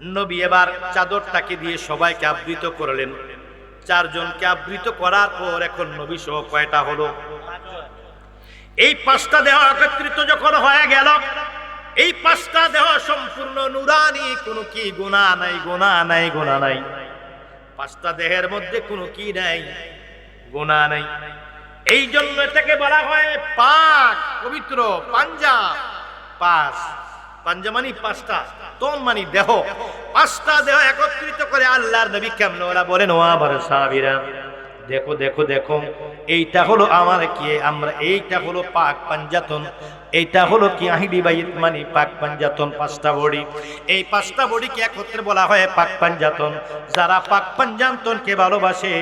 নবী এবার চাদরটাকে দিয়ে সবাইকে আবৃত করলেন। চারজনকে আবৃত করার পর এখন নবী সহ কয়টা হলো? এই পাঁচটা দেহ একত্রিত যখন হয়ে গেল, এই পাঁচটা দেহ সম্পূর্ণ নুরানি, কোনো কি গুনাহ নাই, গুনাহ নাই, গুনাহ নাই। পাঁচটা দেহের মধ্যে কোনো কি নাই, গুনাহ নাই। এই জন্য এটাকে বলা হয় পাক, পবিত্র, পাঞ্জা। পাঁচ, পাঞ্জা মানে পাঁচটা, তন মানে দেহ। পাঁচটা দেহ একত্রিত করে আল্লাহর নবী কেমনে ওরা বলেন, ও আমার সাহাবীরা দেখো দেখো দেখো, এইটা হলো আমার কি, আমরা এইটা হলো পাক পাঞ্জাতন, এইটা হলো কি আহিলি বাইত মানে পাক পাঞ্জাতন। পাঁচটা বডি, এই পাঁচটা বডিকে একত্রে বলা হয় পাক পাঞ্জাতন। যারা পাক পাঞ্জাতনকে ভালোবাসে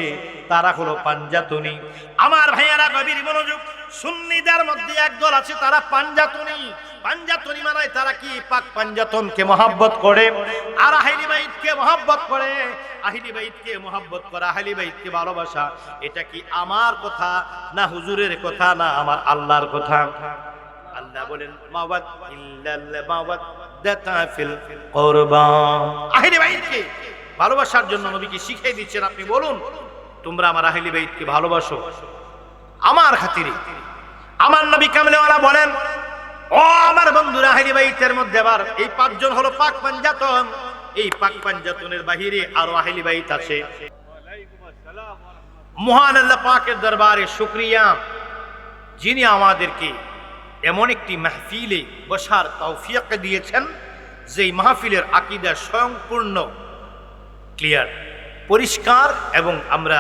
তারা হলো পাঞ্জাতনী। আমার ভাইয়ারা গভীর মনোযোগ, সুন্নিদের মধ্যে একদল আছে তারা পাঞ্জাতনী। পাঞ্জাতনী মানে তারা কি পাক পাঞ্জাতনকে মহব্বত করে আর আহলি বাইতকে মহব্বত করে। আহলি বাইতকে মহব্বত করা, আহলি বাইতকে ভালোবাসা, এটা কি আমার কথা না হুজুরের কথা না আমার আল্লাহর কথা? আল্লাহ বলেন মাওয়াদ ইল্লাল মাওয়াদাতা ফিল কুরবা। আহলি বাইতকে ভালোবাসার জন্য নবীকে শিখিয়ে দিচ্ছেন, আপনি বলুন তোমরা আমার আহলি বাইতকে ভালোবাসো আমার খাতিরে। আমার নবী কামলেওয়ালা বলেন, ও আমার বন্ধুরা, আহলি বাইতের মধ্যে আবার এই পাঁচজন হলো পাক পাঞ্জাতন। এই পাক পাঞ্জাতনের বাহিরে আরো আহলি বাইত আছে। মহান আল্লাহ পাকের দরবারে শুকরিয়া, যিনি আমাদেরকে এমন একটি মাহফিলে বসার তৌফিক দিয়েছেন, যেই মাহফিলের আকীদা সম্পূর্ণ ক্লিয়ার, পরিষ্কার, এবং আমরা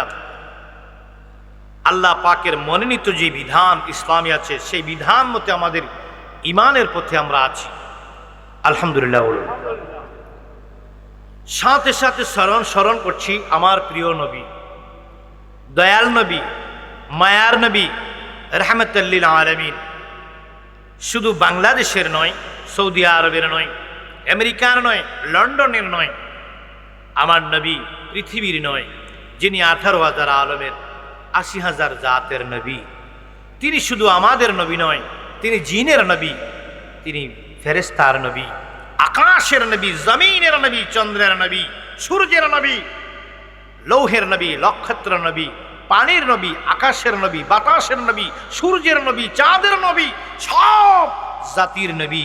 আল্লাহ পাকের মনোনীত যে বিধান ইসলামী আছে সেই বিধান মতে আমাদের ইমানের পথে আমরা আছি, আলহামদুলিল্লাহ। সাথে সাথে স্মরণ করছি আমার প্রিয় নবী, দয়াল নবী, মায়ার নবী, রাহমাতুল লিল আলামিন। শুধু বাংলাদেশের নয়, সৌদি আরবের নয়, আমেরিকার নয়, লন্ডনের নয়, আমার নবী পৃথিবীর নয়, যিনি 18,000 আলমের 80,000 জাতের নবী। তিনি শুধু আমাদের নবী নয়, তিনি জিনের নবী, তিনি ফেরেশতার নবী, আকাশের নবী, জমিনের নবী, চন্দ্রের নবী, সূর্যের নবী, লৌহের নবী, নক্ষত্র নবী, পানির নবী, আকাশের নবী, বাতাসের নবী, সূর্যের নবী, চাঁদের নবী, সব জাতির নবী,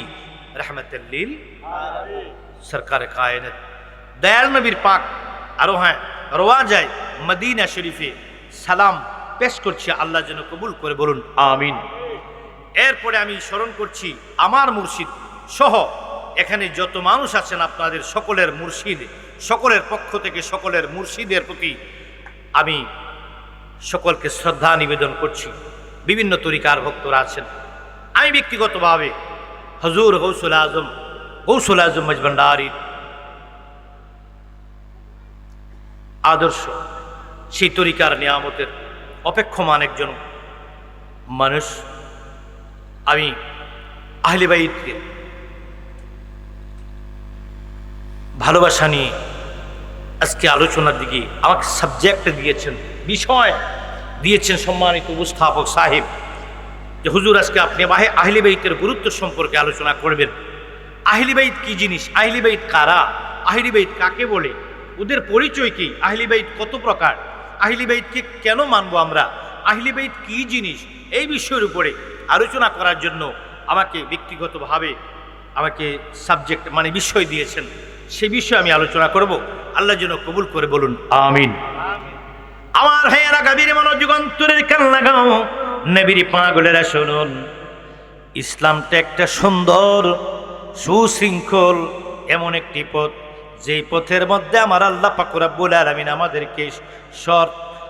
রাহমাতুল লিল আলামিন, সরকারে কায়নাত, দয়াল নবীর পাক। আরো হ্যাঁ, রওয়া যায় মদিনা শরীফে সালাম পেশ করছি, আল্লাহ যেন কবুল করে, বলুন আমিন। এরপরে আমি স্মরণ করছি আমার মুর্শিদ সহ এখানে যত মানুষ আছেন, আপনাদের সকলের মুর্শিদ, সকলের পক্ষ থেকে সকলের মুর্শিদের প্রতি আমি সকলকে শ্রদ্ধা নিবেদন করছি। বিভিন্ন তরিকার ভক্তরা আছেন। আমি ব্যক্তিগতভাবে হুজুর গৌসুল আজম মজভান্ডারীর আদর্শ, সেই তরিকার নিয়ামতের অপেক্ষমান একজন মানুষ। আমি আহলে বাইতকে ভালোবাসা নিয়ে আজকে আলোচনার দিকে আমাকে সাবজেক্ট দিয়েছেন, বিষয় দিয়েছেন সম্মানিত উপস্থাপক সাহেব, যে হুজুর আজকে আপনি আহলে বাইতের গুরুত্ব সম্পর্কে আলোচনা করবেন। আহলে বাইত কি জিনিস, আহলে বাইত কারা, আহলে বাইত কাকে বলে, ওদের পরিচয় কি, আহলে বাইত কত প্রকার, আহলে বাইতকে কেন মানবো আমরা, আহলে বাইত কি জিনিস, এই বিষয়ের উপরে আলোচনা করার জন্য আমাকে ব্যক্তিগতভাবে আমাকে সাবজেক্ট মানে বিষয় দিয়েছেন। সেই বিষয়ে আমি আলোচনা করব, আল্লাহ যেন কবুল করে, বলুন আমিন। আমার ভাইয়েরা গভীর মনোযোগ, অন্তরের কান লাগাও, নবীর পাগলেরা শুনুন। ইসলামটা একটা সুন্দর সুশৃঙ্খল এমন একটি পথ, যেই পথের মধ্যে আমার আল্লাহ পাক রব্বুল আলামিন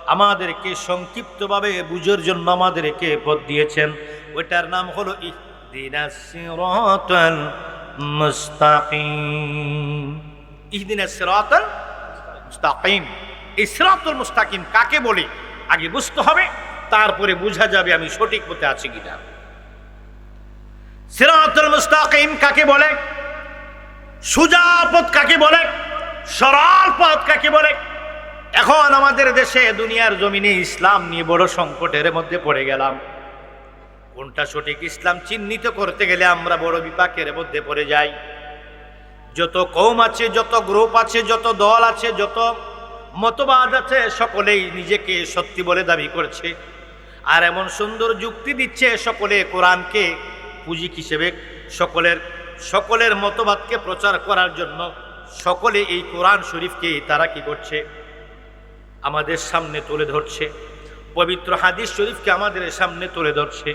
আমাদেরকে সংক্ষিপ্তভাবে বুঝার জন্য আমাদেরকে পথ দিয়েছেন। ওইটার নাম হলো ইহদিনাস সিরাতাল মুস্তাকিম। ইহদিনাস সিরাতাল মুস্তাকিম, এই সিরাতুল মুস্তাকিম কাকে বলে আগে বুঝতে হবে, তারপরে বোঝা যাবে আমি সঠিক পথে আছি কিনা। সিরাতুল মুস্তাকিম কাকে বলে, সোজা পথ কাকে বলে, সরল পথ কাকে বলে। এখন আমাদের দেশে দুনিয়ার জমিনে ইসলাম নিয়ে বড় সংকটের মধ্যে পড়ে গেলাম। কোনটা সঠিক ইসলাম চিহ্নিত করতে গেলে আমরা বড় বিপাকের মধ্যে পড়ে যাই। যত কওম আছে, যত গ্রুপ আছে, যত দল আছে, যত মতবাদ আছে, সকলেই নিজেকে সত্যি বলে দাবি করছে আর এমন সুন্দর যুক্তি দিচ্ছে, সকলে কোরআনকে পুঁজি হিসেবে সকলের মতবাদকে প্রচার করার জন্য সকলে এই কোরআন শরীফকে তারা কি করছে, আমাদের সামনে তুলে ধরছে, পবিত্র হাদিস শরীফকে আমাদের সামনে তুলে ধরছে।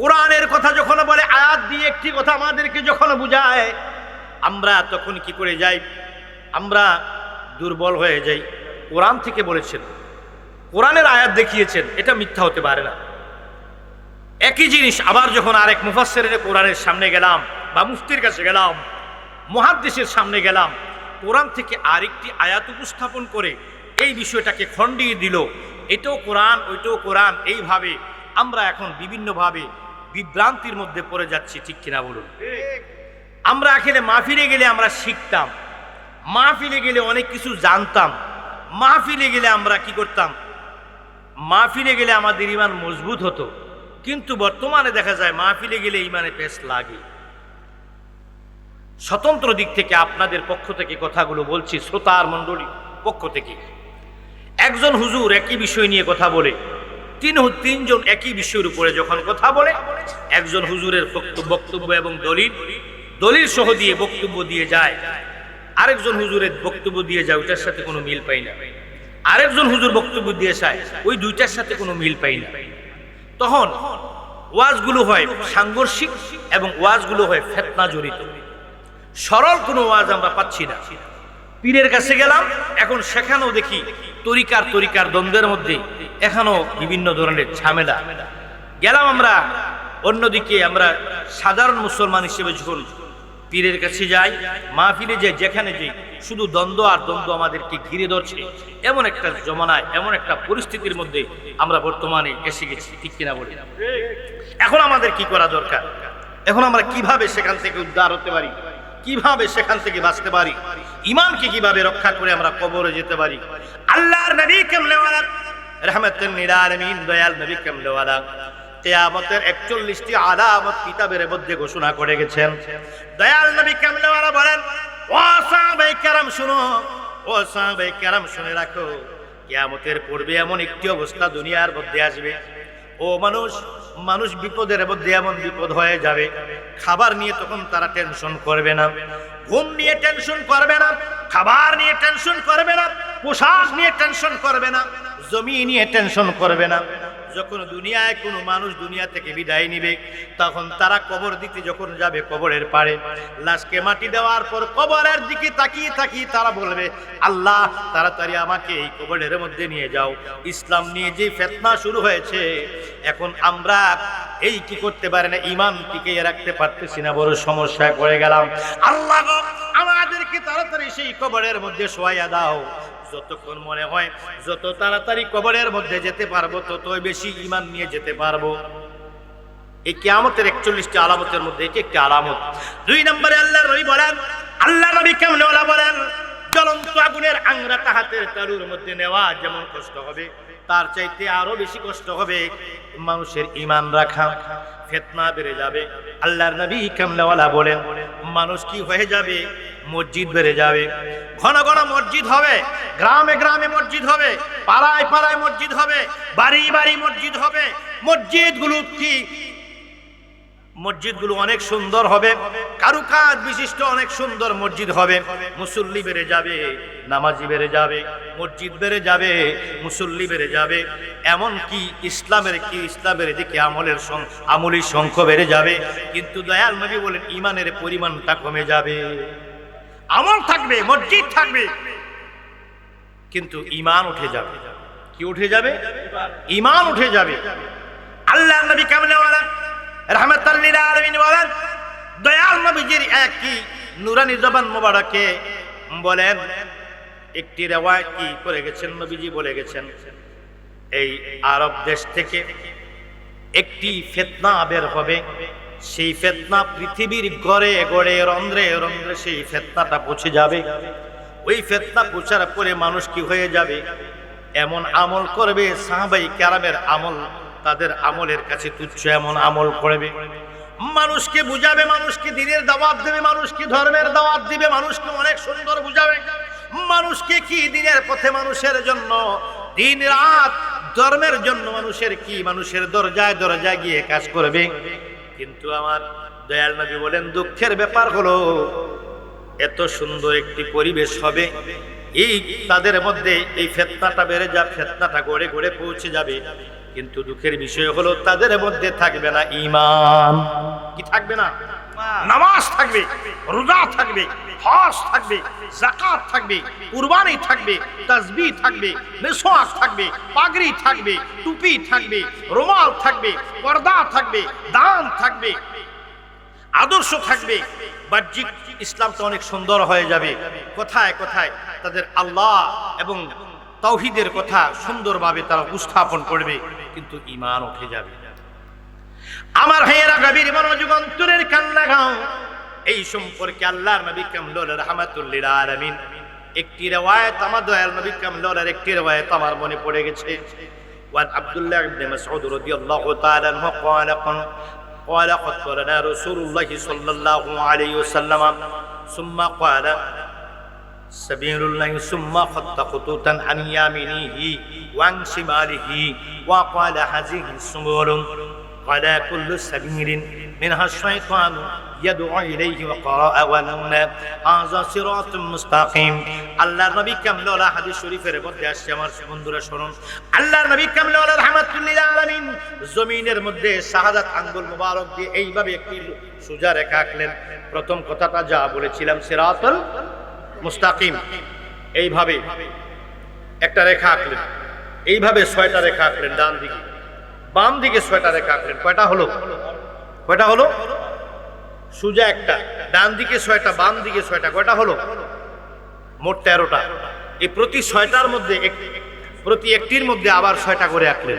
কোরআনের কথা যখন বলে, আয়াত দিয়ে একটি কথা আমাদেরকে যখন বুঝায়, আমরা তখন কি করে যাই, আমরা দুর্বল হয়ে যাই। কোরআন থেকে বলেছেন, কোরআনের আয়াত দেখিয়েছেন, এটা মিথ্যা হতে পারে না। একই জিনিস আবার যখন আরেক মুফাসসিরের কোরআনের সামনে গেলাম বা মুফতির কাছে গেলাম, মুহাদ্দিসের সামনে গেলাম, কোরআন থেকে আরেকটি আয়াত উপস্থাপন করে এই বিষয়টাকে খণ্ডিয়ে দিল, এটাও কোরআন ওইটাও কোরআন, এইভাবে আমরা এখন বিভিন্নভাবে বিভ্রান্তির মধ্যে পড়ে যাচ্ছি, ঠিক কিনা বলুন? আমরা এখানে মাহফিলে গেলে আমরা শিখতাম, মাহফিলে গেলে অনেক কিছু জানতাম, মাহফিলে গেলে আমরা কি করতাম, মাহফিলে গেলে আমাদের ঈমান মজবুত হতো। কিন্তু বর্তমানে দেখা যায় মাহফিলে গেলে ঈমানে পেশ লাগে। স্বতন্ত্র দিক থেকে আপনাদের পক্ষ থেকে কথাগুলো বলছি, শ্রোতার মণ্ডলী পক্ষ থেকে। একজন হুজুর একই বিষয় নিয়ে কথা বলে, তিনজন একই বিষয়ের উপরে যখন কথা বলে, একজন হুজুরের বক্তব্য এবং দলিল সহ দিয়ে বক্তব্য দিয়ে যায়, আরেকজন হুজুরের বক্তব্য দিয়ে যায়, ওইটার সাথে কোনো মিল পাই না। আরেকজন হুজুর বক্তব্য দিয়ে যায়, ওই দুইটার সাথে কোনো মিল পাই না। তখন ওয়াজগুলো হয় সাংঘর্ষিক এবং ওয়াজগুলো হয় ফিতনা জড়িত। সরল কোনো ওয়াজ আমরা পাচ্ছি না। পীরের কাছে গেলাম, এখন সেখানেও দেখি তরিকার দ্বন্দ্বের মধ্যে এখনো বিভিন্ন ধরনের ঝামেলা। গেলাম আমরা অন্যদিকে, আমরা সাধারণ মুসলমান হিসেবে যখন পীরের কাছে যাই, মাহফিলে যাই, যেখানে যাই, শুধু দ্বন্দ্ব আর দ্বন্দ্ব আমাদেরকে ঘিরে ধরছে। এমন একটা জমানায়, এমন একটা পরিস্থিতির মধ্যে আমরা বর্তমানে এসে গেছি, ঠিক কিনা বলি? এখন আমাদের কি করা দরকার? এখন আমরা কিভাবে সেখান থেকে উদ্ধার হতে পারি, কিভাবে সেখান থেকে বাঁচতে পারি, ঈমানকে কিভাবে রক্ষা করে আমরা কবরে যেতে পারি? আল্লাহর নবী কামলেওয়ালা রাহমাতুল লিল আলামিন, দয়াল নবী কামলেওয়ালা কিয়ামতের 41টি আলামত কিতাবের মধ্যে ঘোষণা করে গেছেন। দয়াল নবী কামলেওয়ালা বলেন, ও সাহাবায়ে কেরাম শুনো, ও সাহাবায়ে কেরাম শুনে রাখো, কিয়ামতের পূর্বে এমন একটি অবস্থা দুনিয়ার মধ্যে আসবে, ও মানুষ বিপদের মধ্যে এমন বিপদ হয়ে যাবে, খাবার নিয়ে তখন তারা টেনশন করবে না, ঘুম নিয়ে টেনশন করবে না, খাবার নিয়ে টেনশন করবে না, পোশাক নিয়ে টেনশন করবে না, জমি নিয়ে টেনশন করবে না। যখন দুনিয়ায় কোনো মানুষ দুনিয়া থেকে বিদায় নিবে, তখন তারা কবর দিতে যখন যাবে, কবরের পাড়ে লাশকে মাটি দেওয়ার পর কবরের দিকে তাকিয়ে তারা বলবে, আল্লাহ তাড়াতাড়ি আমাকে এই কবরের মধ্যে নিয়ে যাও। ইসলাম নিয়ে যে ফিতনা শুরু হয়েছে, এখন আমরা এই কি করতে পারি না, ঈমান টিকিয়ে রাখতে পারতেছি না, বড় সমস্যায় পড়ে গেলাম। আল্লাহ আমাদেরকে তাড়াতাড়ি সেই কবরের মধ্যে শোয়াইয়া দাও। যতক্ষণ মনে হয় যত তাড়াতাড়ি কবরের মধ্যে যেতে পারবো, ততই বেশি ঈমান নিয়ে যেতে পারবো। এই কিয়ামতের 41টি আলামতের মধ্যে এটি একটি আলামত। 2 নম্বরে আল্লাহর নবী বলেন, আল্লাহ নবী কামলেওয়ালা বলেন, জ্বলন্ত আগুনের আংরাটা হাতের তালুর মধ্যে নেওয়া যেমন কষ্ট হবে, তার চাইতে আরো বেশি কষ্ট হবে মানুষের ঈমান রাখা। ফিতনা বেড়ে যাবে। আল্লাহর নবী কামলেওয়ালা বলেন, মানুষ কি হয়ে যাবে, মসজিদ বেড়ে যাবে, ঘন ঘন মসজিদ হবে, গ্রামে গ্রামে মসজিদ হবে, পাড়ায় পাড়ায় মসজিদ হবে, বাড়ি বাড়ি মসজিদ হবে। মসজিদগুলো অনেক সুন্দর হবে, কারুকাজ বিশিষ্ট অনেক সুন্দর মসজিদ হবে। মুসল্লি বেড়ে যাবে, নামাজি বেড়ে যাবে, মসজিদ বেড়ে যাবে, মুসল্লি বেড়ে যাবে। এমনকি ইসলামের দিকে আমলি সংখ্যা বেড়ে যাবে। কিন্তু দয়াল নবী বলেন, ঈমানের পরিমাণটা কমে যাবে। আমল থাকবে, মসজিদ থাকবে, কিন্তু ঈমান উঠে যাবে। কি উঠে যাবে? ঈমান উঠে যাবে। আল্লাহ নবী কামলেওয়ালা রাহমাতুল লিল আলামিন বলেন, দয়াল নবীজির একই নূরানি জবান মোবারকে বলেন, একটি রিওয়ায়াত কি করে গেছেন, নবীজি বলে গেছেন, এই আরব দেশ থেকে একটি ফিতনা বের হবে। সেই ফিতনা পৃথিবীর গড়ে গড়ে রন্ধ্রে রন্ধ্রে সেই ফিতনাটা পৌঁছে যাবে। ওই ফিতনা পৌঁছার পরে মানুষ কি হয়ে যাবে, এমন আমল করবে, সাহাবায়ে কেরামের আমল তাদের আমলের কাছে তুচ্ছ এমন আমল করবে। মানুষকে বুঝাবে, মানুষকে দ্বীনের দাওয়াত দেবে, মানুষকে ধর্মের দাওয়াত দিবে, মানুষকে অনেক সুন্দর বুঝাবে, মানুষকে কি দ্বীনের পথে, মানুষের জন্য দিন রাত ধর্মের জন্য মানুষের কি, মানুষের দরজায় দরজায় গিয়ে কাজ করবে। কিন্তু আমার দয়াল নবী বলেন, দুঃখের ব্যাপার হলো এত সুন্দর একটি পরিবেশ হবে, এই তাদের মধ্যে এই ফিতনাটা বেড়ে যাবে, ফিতনাটা গড়ে গড়ে পৌঁছে যাবে, কিন্তু দুঃখের বিষয় হলো তাদের মধ্যে থাকবে না ঈমান। কি থাকবে না? নামাজ থাকবে, রোজা থাকবে, হজ থাকবে, যাকাত থাকবে, কুরবানি থাকবে, তাসবিহ থাকবে, মিসওয়াক থাকবে, পাগড়ি থাকবে, টুপি থাকবে, রুমাল থাকবে, পর্দা থাকবে, দান থাকবে, আদর্শ থাকবে। বাহ্যিক ইসলামটা অনেক সুন্দর হয়ে যাবে, কোথায় কোথায় তাদের আল্লাহ এবং তাওহীদের কথা সুন্দরভাবে তারা উপস্থাপন করবে, কিন্তু ঈমান উঠে যাবে। আমার ভাইয়েরা, গভীর মনোযোগ অন্তরের কান লাগাও। এই সম্পর্কে আল্লাহর নবী কামলুল রাহমাতুল লিল আলামিন একটি riwayat, আমার দয়াল নবী কামলুলের একটি riwayat আমার মনে পড়ে গেছে। ওয়ান আব্দুল্লাহ ইবনে মাসউদ রাদিয়াল্লাহু তাআলা আনহু قال قد قال رسول الله صلى الله عليه وسلم ثم قال سبيل الله ثم خط خطوطا عن يمينه وعن شماله وقال هذه السبل قال كل سبيل منها الشيطان يدعو إليه وقرأ ولنا هذا صراط مستقيم। আল্লাহর নবী কামলুল হাদিস শরীফের মধ্যে আসছে, আমার বন্ধুরা শুনুন, আল্লাহর নবী কামলুল রাহমাতুল লিল আলামিন জমিনের মধ্যে শাহাদাত আঙ্গুল মুবারক দিয়ে এইভাবে একটি সোজা রেখা আঁকলেন। প্রথম কথাটা যা বলেছিলাম, সিরাতুল মুস্তাকিম, এইভাবে একটা রেখা আঁকলেন, এইভাবে 6টা রেখা আঁকলেন, ডান দিকে বাম দিকে 6টা রেখা আঁকলেন। কয়টা হলো? কয়টা হলো? সোজা একটা, ডান দিকে 6টা, বাম দিকে 6টা, কয়টা হলো? মোট 13টা। এই প্রতি 6টার মধ্যে প্রতি একটির মধ্যে আবার 6টা করে আঁকলেন।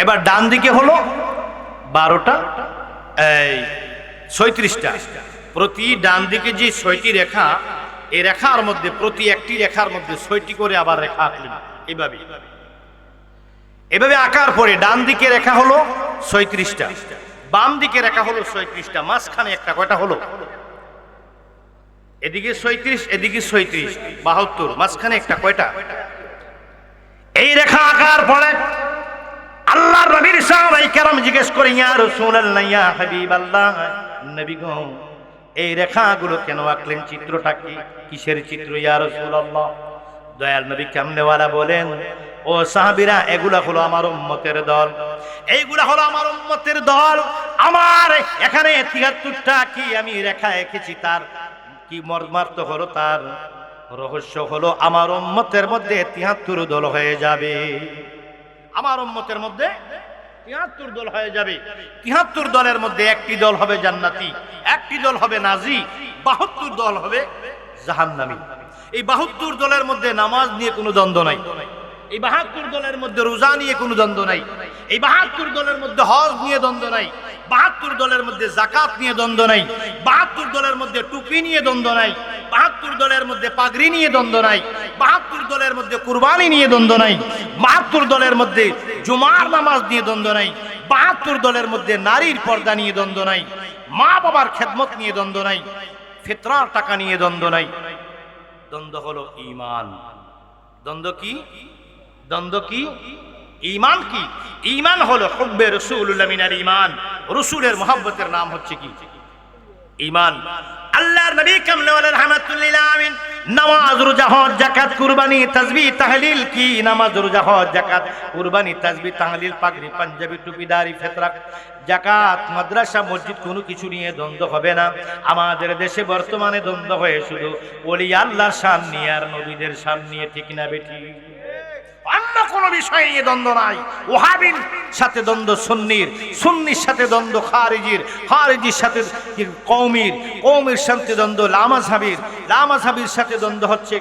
এবার ডান দিকে হলো 12টা, এই 36টা। প্রতি ডান দিকে যে 6টি রেখা, এই রেখার মধ্যে প্রতি একটি রেখার মধ্যে 6টি করে আবার রেখা আঁকলেন। এইভাবে এভাবে আঁকার পরে ডান দিকে রেখা হলো 36টা, বাম দিকে রেখা হলো 36টা, মাঝখানে একটা, কয়টা হলো? এদিকে 36, এদিকে 36, 72, মাঝখানে একটা, কয়টা? এই রেখা আঁকার পরে আল্লাহর নবীর সাহাবায়ে কেরাম জিজ্ঞেস করে, ইয়া রাসূলুল্লাহ, ইয়া হাবিবাল্লাহ, নবী গো, এই রেখাগুলো কেন আঁকলেন? চিত্রটা কি, কিসের চিত্র ইয়া রাসূলুল্লাহ? দয়াল নবী কামনেওয়ালা বলেন, ও সাহাবীরা, এগুলা হলো আমার উম্মতের দল, এইগুলা হলো আমার উম্মতের দল। আমার এখানে 73টা কি আমি রেখা এঁকেছি, তার কি মর্মার্থ হলো, তার রহস্য হলো আমার উম্মতের মধ্যে 73 দল হয়ে যাবে। আমার উম্মতের মধ্যে 73 দল হয়ে যাবে। 73 দলের মধ্যে একটি দল হবে জান্নাতি, একটি দল হবে নাজি, 72 দল হবে জাহান্নামী। এই 72 দলের মধ্যে নামাজ নিয়ে কোনো দ্বন্দ্ব নাই, এই 72 দলের মধ্যে রোজা নিয়ে কোনো দ্বন্দ্ব নাই, এই 72 দলের মধ্যে হজ নিয়ে দ্বন্দ্ব নাই, 72 দলের মধ্যে যাকাত নিয়ে দ্বন্দ্ব নাই, 72 দলের মধ্যে টুপি নিয়ে দ্বন্দ্ব নাই, 72 দলের মধ্যে পাগড়ি নিয়ে দ্বন্দ্ব নাই, 72 দলের মধ্যে কুরবানি নিয়ে দ্বন্দ্ব নাই, 72 দলের মধ্যে জুমার নামাজ নিয়ে দ্বন্দ্ব নাই, 72 দলের মধ্যে নারীর পর্দা নিয়ে দ্বন্দ্ব নাই, মা বাবার খেদমত নিয়ে দ্বন্দ্ব নাই, ফিতরার টাকা নিয়ে দ্বন্দ্ব নাই। দ্বন্দ্ব হলো ঈমান। দ্বন্দ্ব কি? দ্বন্দ্ব কি? ঈমান কি? ঈমান হলো হুব্বে রাসূলুল্লাহ মিনাল ঈমান, রাসূলের মহব্বতের নাম হচ্ছে কি? ঈমান। আল্লাহর নবী কামলুল রাহমাতুল লিল আলামিন নামাজ, রোজা, হজ, যাকাত, কুরবানি, তাসবিহ, তাহলিল কি? নামাজ, রোজা, হজ, যাকাত, কুরবানি, তাসবিহ, তাহলিল, পাগড়ি, পাঞ্জাবি, টুপি, দাড়ি, ফিতরা, যাকাত, মাদ্রাসা, মসজিদ, কোনো কিছু নিয়ে দ্বন্দ্ব হবে না। আমাদের দেশে বর্তমানে দ্বন্দ্ব হয়ে শুধু ওলি আল্লাহর শান নিয়ে আর নবীদের শান নিয়ে, ঠিক না বেটি? অন্য কোনো বিষয় নিয়ে দ্বন্দ্ব নাই। ওহাবির সাথে দ্বন্দ্ব সুন্নির, সুন্নির সাথে দ্বন্দ্ব খারিজির, খারিজির সাথে কওমির, কওমির সাথে দ্বন্দ্ব লামাযহাবির, লামাযহাবির সাথে দ্বন্দ্ব হচ্ছে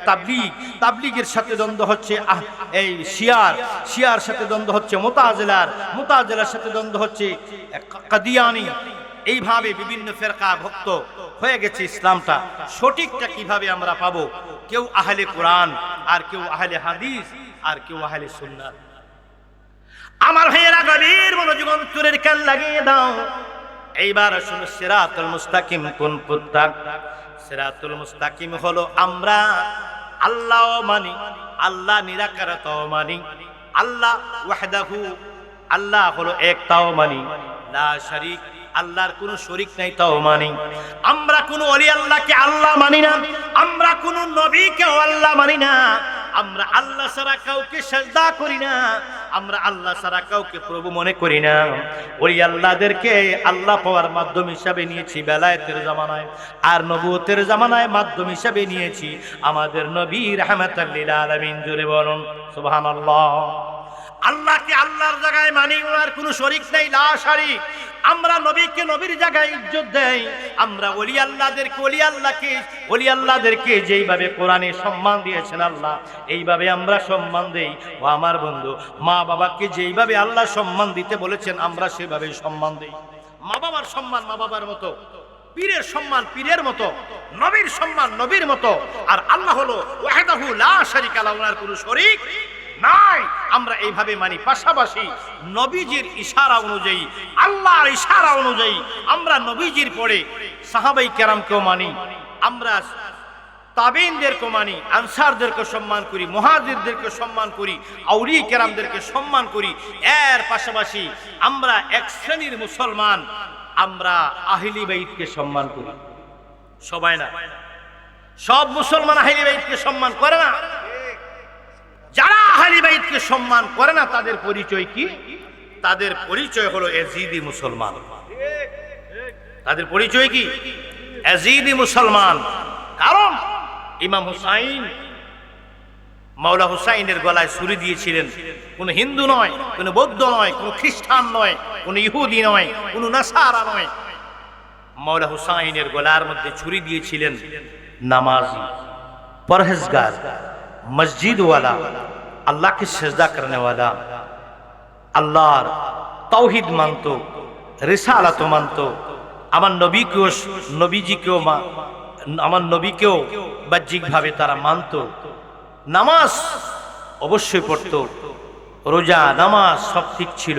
তাবলীগ, তাবলীগের সাথে দ্বন্দ্ব হচ্ছে এই শিয়ার, শিয়ার সাথে দ্বন্দ্ব হচ্ছে মুতাজিলার, মুতাজিলার সাথে দ্বন্দ্ব হচ্ছে কাদিয়ানি। এইভাবে বিভিন্ন ফেরকা ভক্ত হয়ে গেছে। ইসলামটা সঠিকটা কিভাবে আমরা পাবো? কেউ আহলে কোরআন, আর কেউ আহলে হাদিস, আর কেউ আহলে সুন্নাত। আমার ভাইয়েরা, গভীর মনোযোগ অন্তরের কান লাগিয়ে দাও। এইবার শুনো সিরাতুল মুস্তাকিম কোন পথটা? সিরাতুল মুস্তাকিম হলো আমরা আল্লাহ মানি, আল্লাহ নিরাকারতাও মানি, আল্লাহ ওয়াহদাহু আল্লাহ হলো এক তাও মানি, লা শারীক আল্লাহর কোনো শরীক নাই তাও মানি। আমরা কোনো ওলি আল্লাহকে আল্লাহ মানি না, আমরা কোনো নবীকে আল্লাহ মানি না, আমরা আল্লাহ ছাড়া কাউকে সিজদা করি না, আমরা আল্লাহ ছাড়া কাউকে প্রভু মনে করি না। ওই আল্লাহদেরকে আল্লাহ পাওয়ার মাধ্যম হিসাবে নিয়েছি বেলায়েতের জামানায়, আর নবুয়তের জামানায় মাধ্যম হিসাবে নিয়েছি আমাদের নবী রাহমাতাল লিল আলামিন। জোরে বলুন সুবহানাল্লাহ। আল্লাহকে আল্লাহর জায়গায় মানি, ওনার কোনো শরীক নেই, লা শারীক। আমরা নবীকে নবীর জায়গায় ইজ্জত দেই, আমরা ওলি আল্লাহদেরকে যেইভাবে কোরআনে সম্মান দিয়েছেন আল্লাহ, এইভাবে আমরা সম্মান দেই। ও আমার বন্ধু, মা বাবাকে যেইভাবে আল্লাহ সম্মান দিতে বলেছেন আমরা সেভাবেই সম্মান দেই। মা বাবার সম্মান মা বাবার মতো, পীরের সম্মান পীরের মতো, নবীর সম্মান নবীর মতো। আর আল্লাহ হলো ওয়াহদাহু লা শারীকা লাহু, ওনার কোনো শরীক নাই, আমরা এইভাবে মানি। পাশাপাশি নবীজির ইশারা অনুযায়ী, আল্লাহর ইশারা অনুযায়ী আমরা নবীজির পরে সাহাবাই কেরামকেও মানি, আমরা তাবেঈনদেরকে মানি, আনসারদেরকে সম্মান করি, মুহাজিরদেরকে সম্মান করি, আউলিয়া কেরামদেরকে সম্মান করি। এর পাশাপাশি আমরা এক শ্রেণীর মুসলমান, আমরা আহলি বাইতকে সম্মান করি। সবাই না, সব মুসলমান আহলি বাইতকে সম্মান করে না। যারা আহলি বাইতকে সম্মান করে না তাদের পরিচয় কি? তাদের পরিচয় হলো এজিদি মুসলমান। তাদের পরিচয় কি? এজিদি মুসলমান। কারণ ইমাম হুসাইন, মাওলা হুসাইনের গলায় ছুরি দিয়েছিলেন কোন হিন্দু নয়, কোন বৌদ্ধ নয়, কোন খ্রিস্টান নয়, কোন ইহুদি নয়, কোন নাসারা নয়। মাওলা হুসাইনের গলার মধ্যে ছুরি দিয়েছিলেন নামাজি, পরহেজগার, मस्जिद वाला, अल्लाह की सजदा करने वाला, अल्लाहर तौहीद मानतो, रिसालत मानतो, আমার নবীকেও নবীজিকেও আমার নবীকেও বাহ্যিকভাবে তারা মানতো। নামাজ অবশ্যই পড়তো, রোজা নামাজ সব ঠিক ছিল,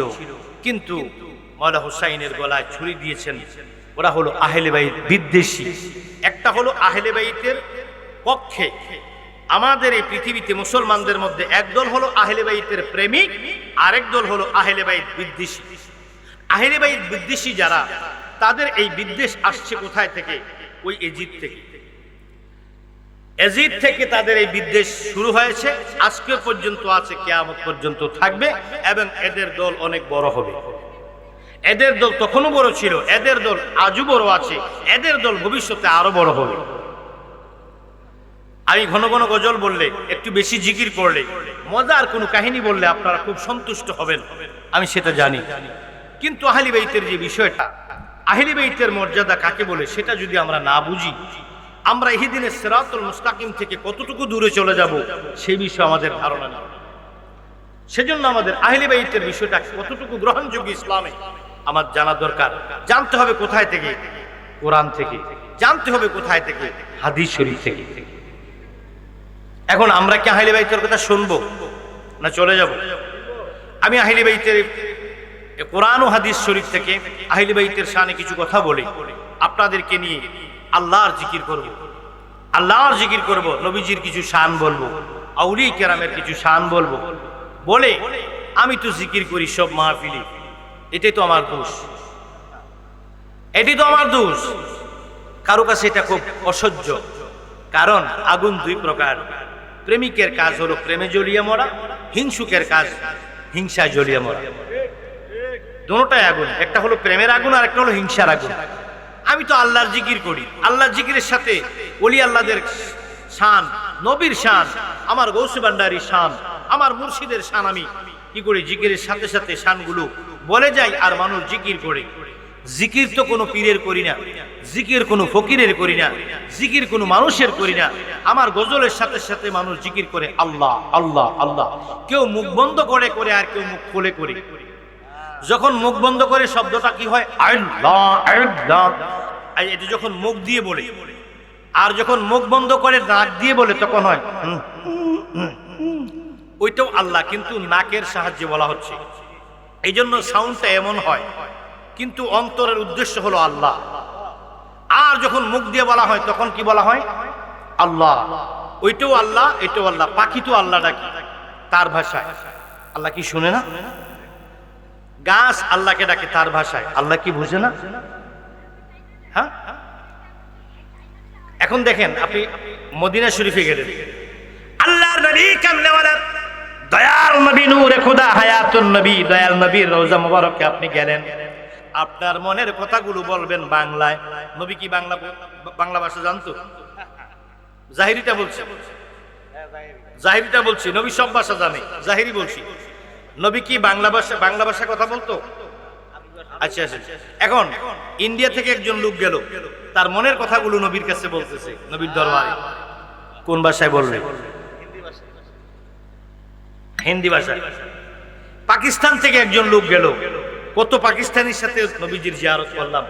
কিন্তু মাওলা হুসাইনের গলায় ছুরি দিয়েছেন। ওরা হলো আহলে বাইত বিদ্বেষী। একটা হলো আহলে বাইতের পক্ষে, আমাদের এই পৃথিবীতে মুসলমানদের মধ্যে একদল হলো আহলে বাইতের প্রেমিক, আরেক দল হলো আহলে বাইত বিদ্বেষী। আহলে বাইত বিদ্বেষী যারা, তাদের এই বিদ্বেষ আসছে কোথায় থেকে? ওই এজিদ থেকে। এজিদ থেকে তাদের এই বিদ্বেষ শুরু হয়েছে, আজকে পর্যন্ত আছে, কিয়ামত পর্যন্ত থাকবে, এবং এদের দল অনেক বড় হবে। এদের দল তখনও বড় ছিল, এদের দল আজও বড় আছে, এদের দল ভবিষ্যতে আরো বড় হবে। আমি ঘন ঘন গজল বললে, একটু বেশি জিকির করলে, মজার কোনো কাহিনী বললে আপনারা খুব সন্তুষ্ট হবেন, আমি সেটা জানি। কিন্তু আহলি বাইতের যে বিষয়টা, আহলি বাইতের মর্যাদা কাকে বলে, সেটা যদি আমরা না বুঝি, আমরা এই দিনে সিরাতুল মুস্তাকিম থেকে কতটুকু দূরে চলে যাব সেই বিষয়ে আমাদের ধারণা নেই। সেজন্য আমাদের আহলি বাইতের বিষয়টা কতটুকু গ্রহণযোগ্য ইসলামে আমার জানা দরকার। জানতে হবে কোথায় থেকে? কোরআন থেকে। জানতে হবে কোথায় থেকে? হাদিস শরীফ থেকে। এখন আমরা কি আহলে বাইতের কথা শুনবো না চলে যাব? আমি আহলে বাইতের কোরআন ও হাদিস শরীফ থেকে আহলে বাইতের শানে কিছু কথা বলি, আপনাদেরকে নিয়ে আল্লাহর জিকির করব, আল্লাহর জিকির করব, নবীজির কিছু শান বলবো, আউলিয়া কেরামের কিছু শান বলবো। বলে আমি তো জিকির করি সব মাহফিলে, এটাই তো আমার দোষ, এটাই তো আমার দোষ। কারো কাছে এটা খুব অসহ্য, কারণ আগুন দুই প্রকার। প্রেমিকের কাজ হলো প্রেমে জ্বলিয়ে মরা, হিংসুকের কাজ হিংসায় জ্বলিয়ে মরা। দুটোটাই আগুন, একটা হলো প্রেমের আগুন আর একটা হলো হিংসার আগুন। আমি তো আল্লাহর জিকির করি, আল্লাহর জিকিরের সাথে ওলি আল্লাহদের শান, নবীর শান, আমার গৌসে ভান্ডারীর শান, আমার মুর্শিদের শান আমি কি করি? জিকিরের সাথে সাথে শানগুলো বলে যাই, আর মানুষ জিকির করে। জিকির তো কোনো পীরের করি না, জিকির কোনো ফকিরের করি না, জিকির কোনো মানুষের করি না। আমার গজলের সাথে সাথে মানুষ জিকির করে আল্লাহ আল্লাহ আল্লাহ। কেউ মুখ বন্ধ করে করে, আর কেউ মুখ খুলে করে। যখন মুখ বন্ধ করে শব্দটা কি হয়? আল্লাহ আল্লাহ। এটা যখন মুখ দিয়ে বলে, আর যখন মুখ বন্ধ করে নাক দিয়ে বলে তখন হয় ওইটাও আল্লাহ, কিন্তু নাকের সাহায্যে বলা হচ্ছে। এই জন্য সাউন্ডটা এমন হয়। কিন্তু অন্তরের উদ্দেশ্য হলো আল্লাহ। আর যখন মুখ দিয়ে বলা হয় তখন কি বলা হয়? আল্লাহ। ওইটাও আল্লাহ, এটাও আল্লাহ। পাখি তো আল্লাহ ডাকি তার ভাষায়, আল্লাহ কি শুনে না? গাছ আল্লাহকে ডাকে তার ভাষায়, আল্লাহ কি বুঝে না? হ্যাঁ, এখন দেখেন আপনি মদিনা শরীফে গেলেন, আল্লাহর নবী কেমনে বলেন, দয়াল নবী নূরে খোদা হায়াতুন নবী, দয়াল নবীর রওজা মুবারকে আপনি গেলেন, আপনার মনের কথাগুলো বলবেন বাংলায়। নবী কি বাংলা ভাষা জানতো? জাহিরিটা বলছি, জাহিরিটা বলছি, নবী সব ভাষা জানে, জাহিরি বলছি। নবী কি বাংলা ভাষা কথা বলতো? আচ্ছা আচ্ছা। এখন ইন্ডিয়া থেকে একজন লোক গেল, তার মনের কথাগুলো নবীর কাছে বলতেছে, নবীর দরবারে। কোন ভাষায় বলবে? হিন্দি ভাষায়। পাকিস্তান থেকে একজন লোক গেল, কত পাকিস্তানির সাথে নবীজির জিয়ারত করলাম,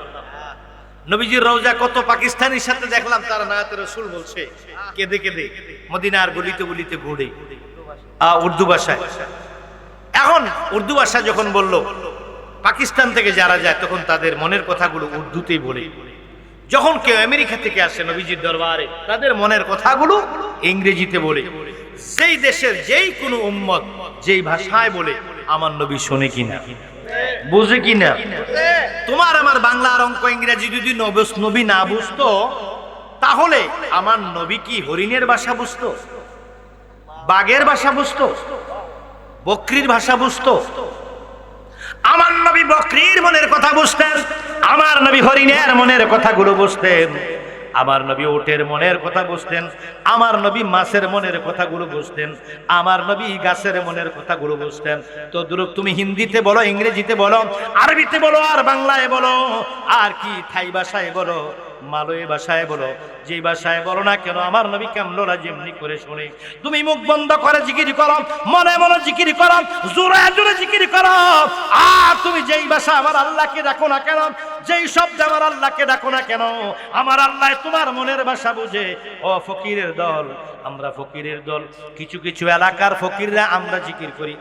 নবীজির রওজা কত পাকিস্তানির সাথে দেখলাম, তারা নায়াতে রাসূল বলছে কেঁদে কেঁদে মদিনার গলিতে গলিতে ঘুরে উর্দু ভাষায়। এখন উর্দু ভাষা যখন বলল, পাকিস্তান থেকে যারা যায় তখন তাদের মনের কথাগুলো উর্দুতেই বলে। যখন কেউ আমেরিকা থেকে আসে নবীজির দরবারে, তাদের মনের কথাগুলো ইংরেজিতে বলে। যেই দেশের যেই কোনো উম্মত যেই ভাষায় বলে, আমার নবী শোনে কিনা, বুঝে কিনা? তোমার আমার বাংলার অঙ্ক ইংরেজি যদি নবী না বুঝতো, তাহলে আমার নবী কি হরিণের ভাষা বুঝতো, বাঘের ভাষা বুঝতো, বকরির ভাষা বুঝতো? আমার নবী বকরির মনের কথা বুঝতেন, আমার নবী হরিণের মনের কথাগুলো বুঝতেন, আমার নবী উটের মনের কথা বুঝতেন, আমার নবী মাছের মনের কথাগুলো বুঝতেন, আমার নবী গাছের মনের কথাগুলো বুঝতেন। তো দুরূপ তুমি হিন্দিতে বলো, ইংরেজিতে বলো, আরবিতে বলো, আর বাংলায় বলো, আর কি থাই ভাষায় বলো, মালয় ভাষায় বলো, যেই ভাষায় বলো না কেন, আমার নবী কামলোরা যেমনি করে শুনে। তুমি মুখ বন্ধ করে জিকির করো, মনে মনে জিকির করো, জোরে জোরে জিকির করো। আর তুমি যেই ভাষা আমার আল্লাহকে ডাকো না কেন, যেই শব্দ আমার আল্লাহকে ডাকো না কেন, আমার আল্লাহ তোমার মনের ভাষা বুঝে। ও ফকিরের দল, আমরা ফকিরের দল, কিছু কিছু এলাকার ফকিররা আমরা জিকির করি,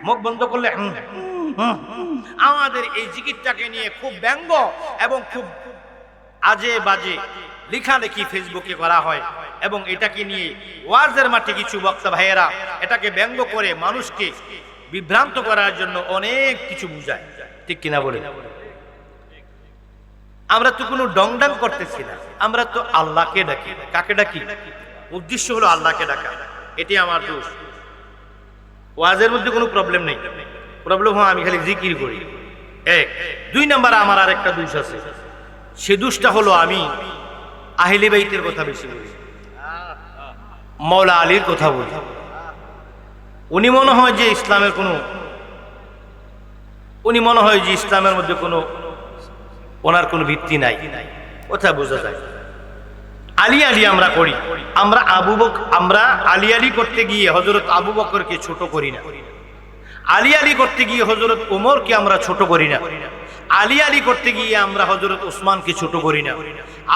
মুখ বন্ধ করলে। আমাদের এই জিকিরটাকে নিয়ে খুব ব্যঙ্গ এবং খুব আজে বাজে লেখালেখি ফেসবুকে করা হয়, এবং এটাকে নিয়ে ওয়াজের মাঠে কিছু বক্তা ভাইয়েরা এটাকে ব্যঙ্গ করে মানুষকে বিভ্রান্ত করার জন্য অনেক কিছু বুঝায়, ঠিক কিনা বলে? আমরা তো কোনো ডংডাং করতেছি না, আমরা তো আল্লাহকে ডাকি। কাকে ডাকি? উদ্দেশ্য হলো আল্লাহকে ডাকা। এটি আমার দোষ। ওয়াজের মধ্যে কোনো প্রবলেম নেই, প্রবলেম হয় আমি খালি জিকির করি। এক, দুই নাম্বার আমার আর একটা দোষ আছে, সে দোষটা হলো আমি আহলে বাইতের কথা বেশি বলি, মাওলা আলীর কথা বলি। উনি মনে হয় যে ইসলামের মধ্যে কোনো ওনার কোনো ভিত্তি নাই, কথা বোঝা যায়। আলী আলী আমরা করি, আমরা আলী আলী করতে গিয়ে হযরত আবু বকরকে ছোট করি না, আলী আলী করতে গিয়ে হযরত ওমরকে আমরা ছোট করি না, আলী আলী করতে গিয়ে আমরা হযরত উসমানকে ছোট করি না,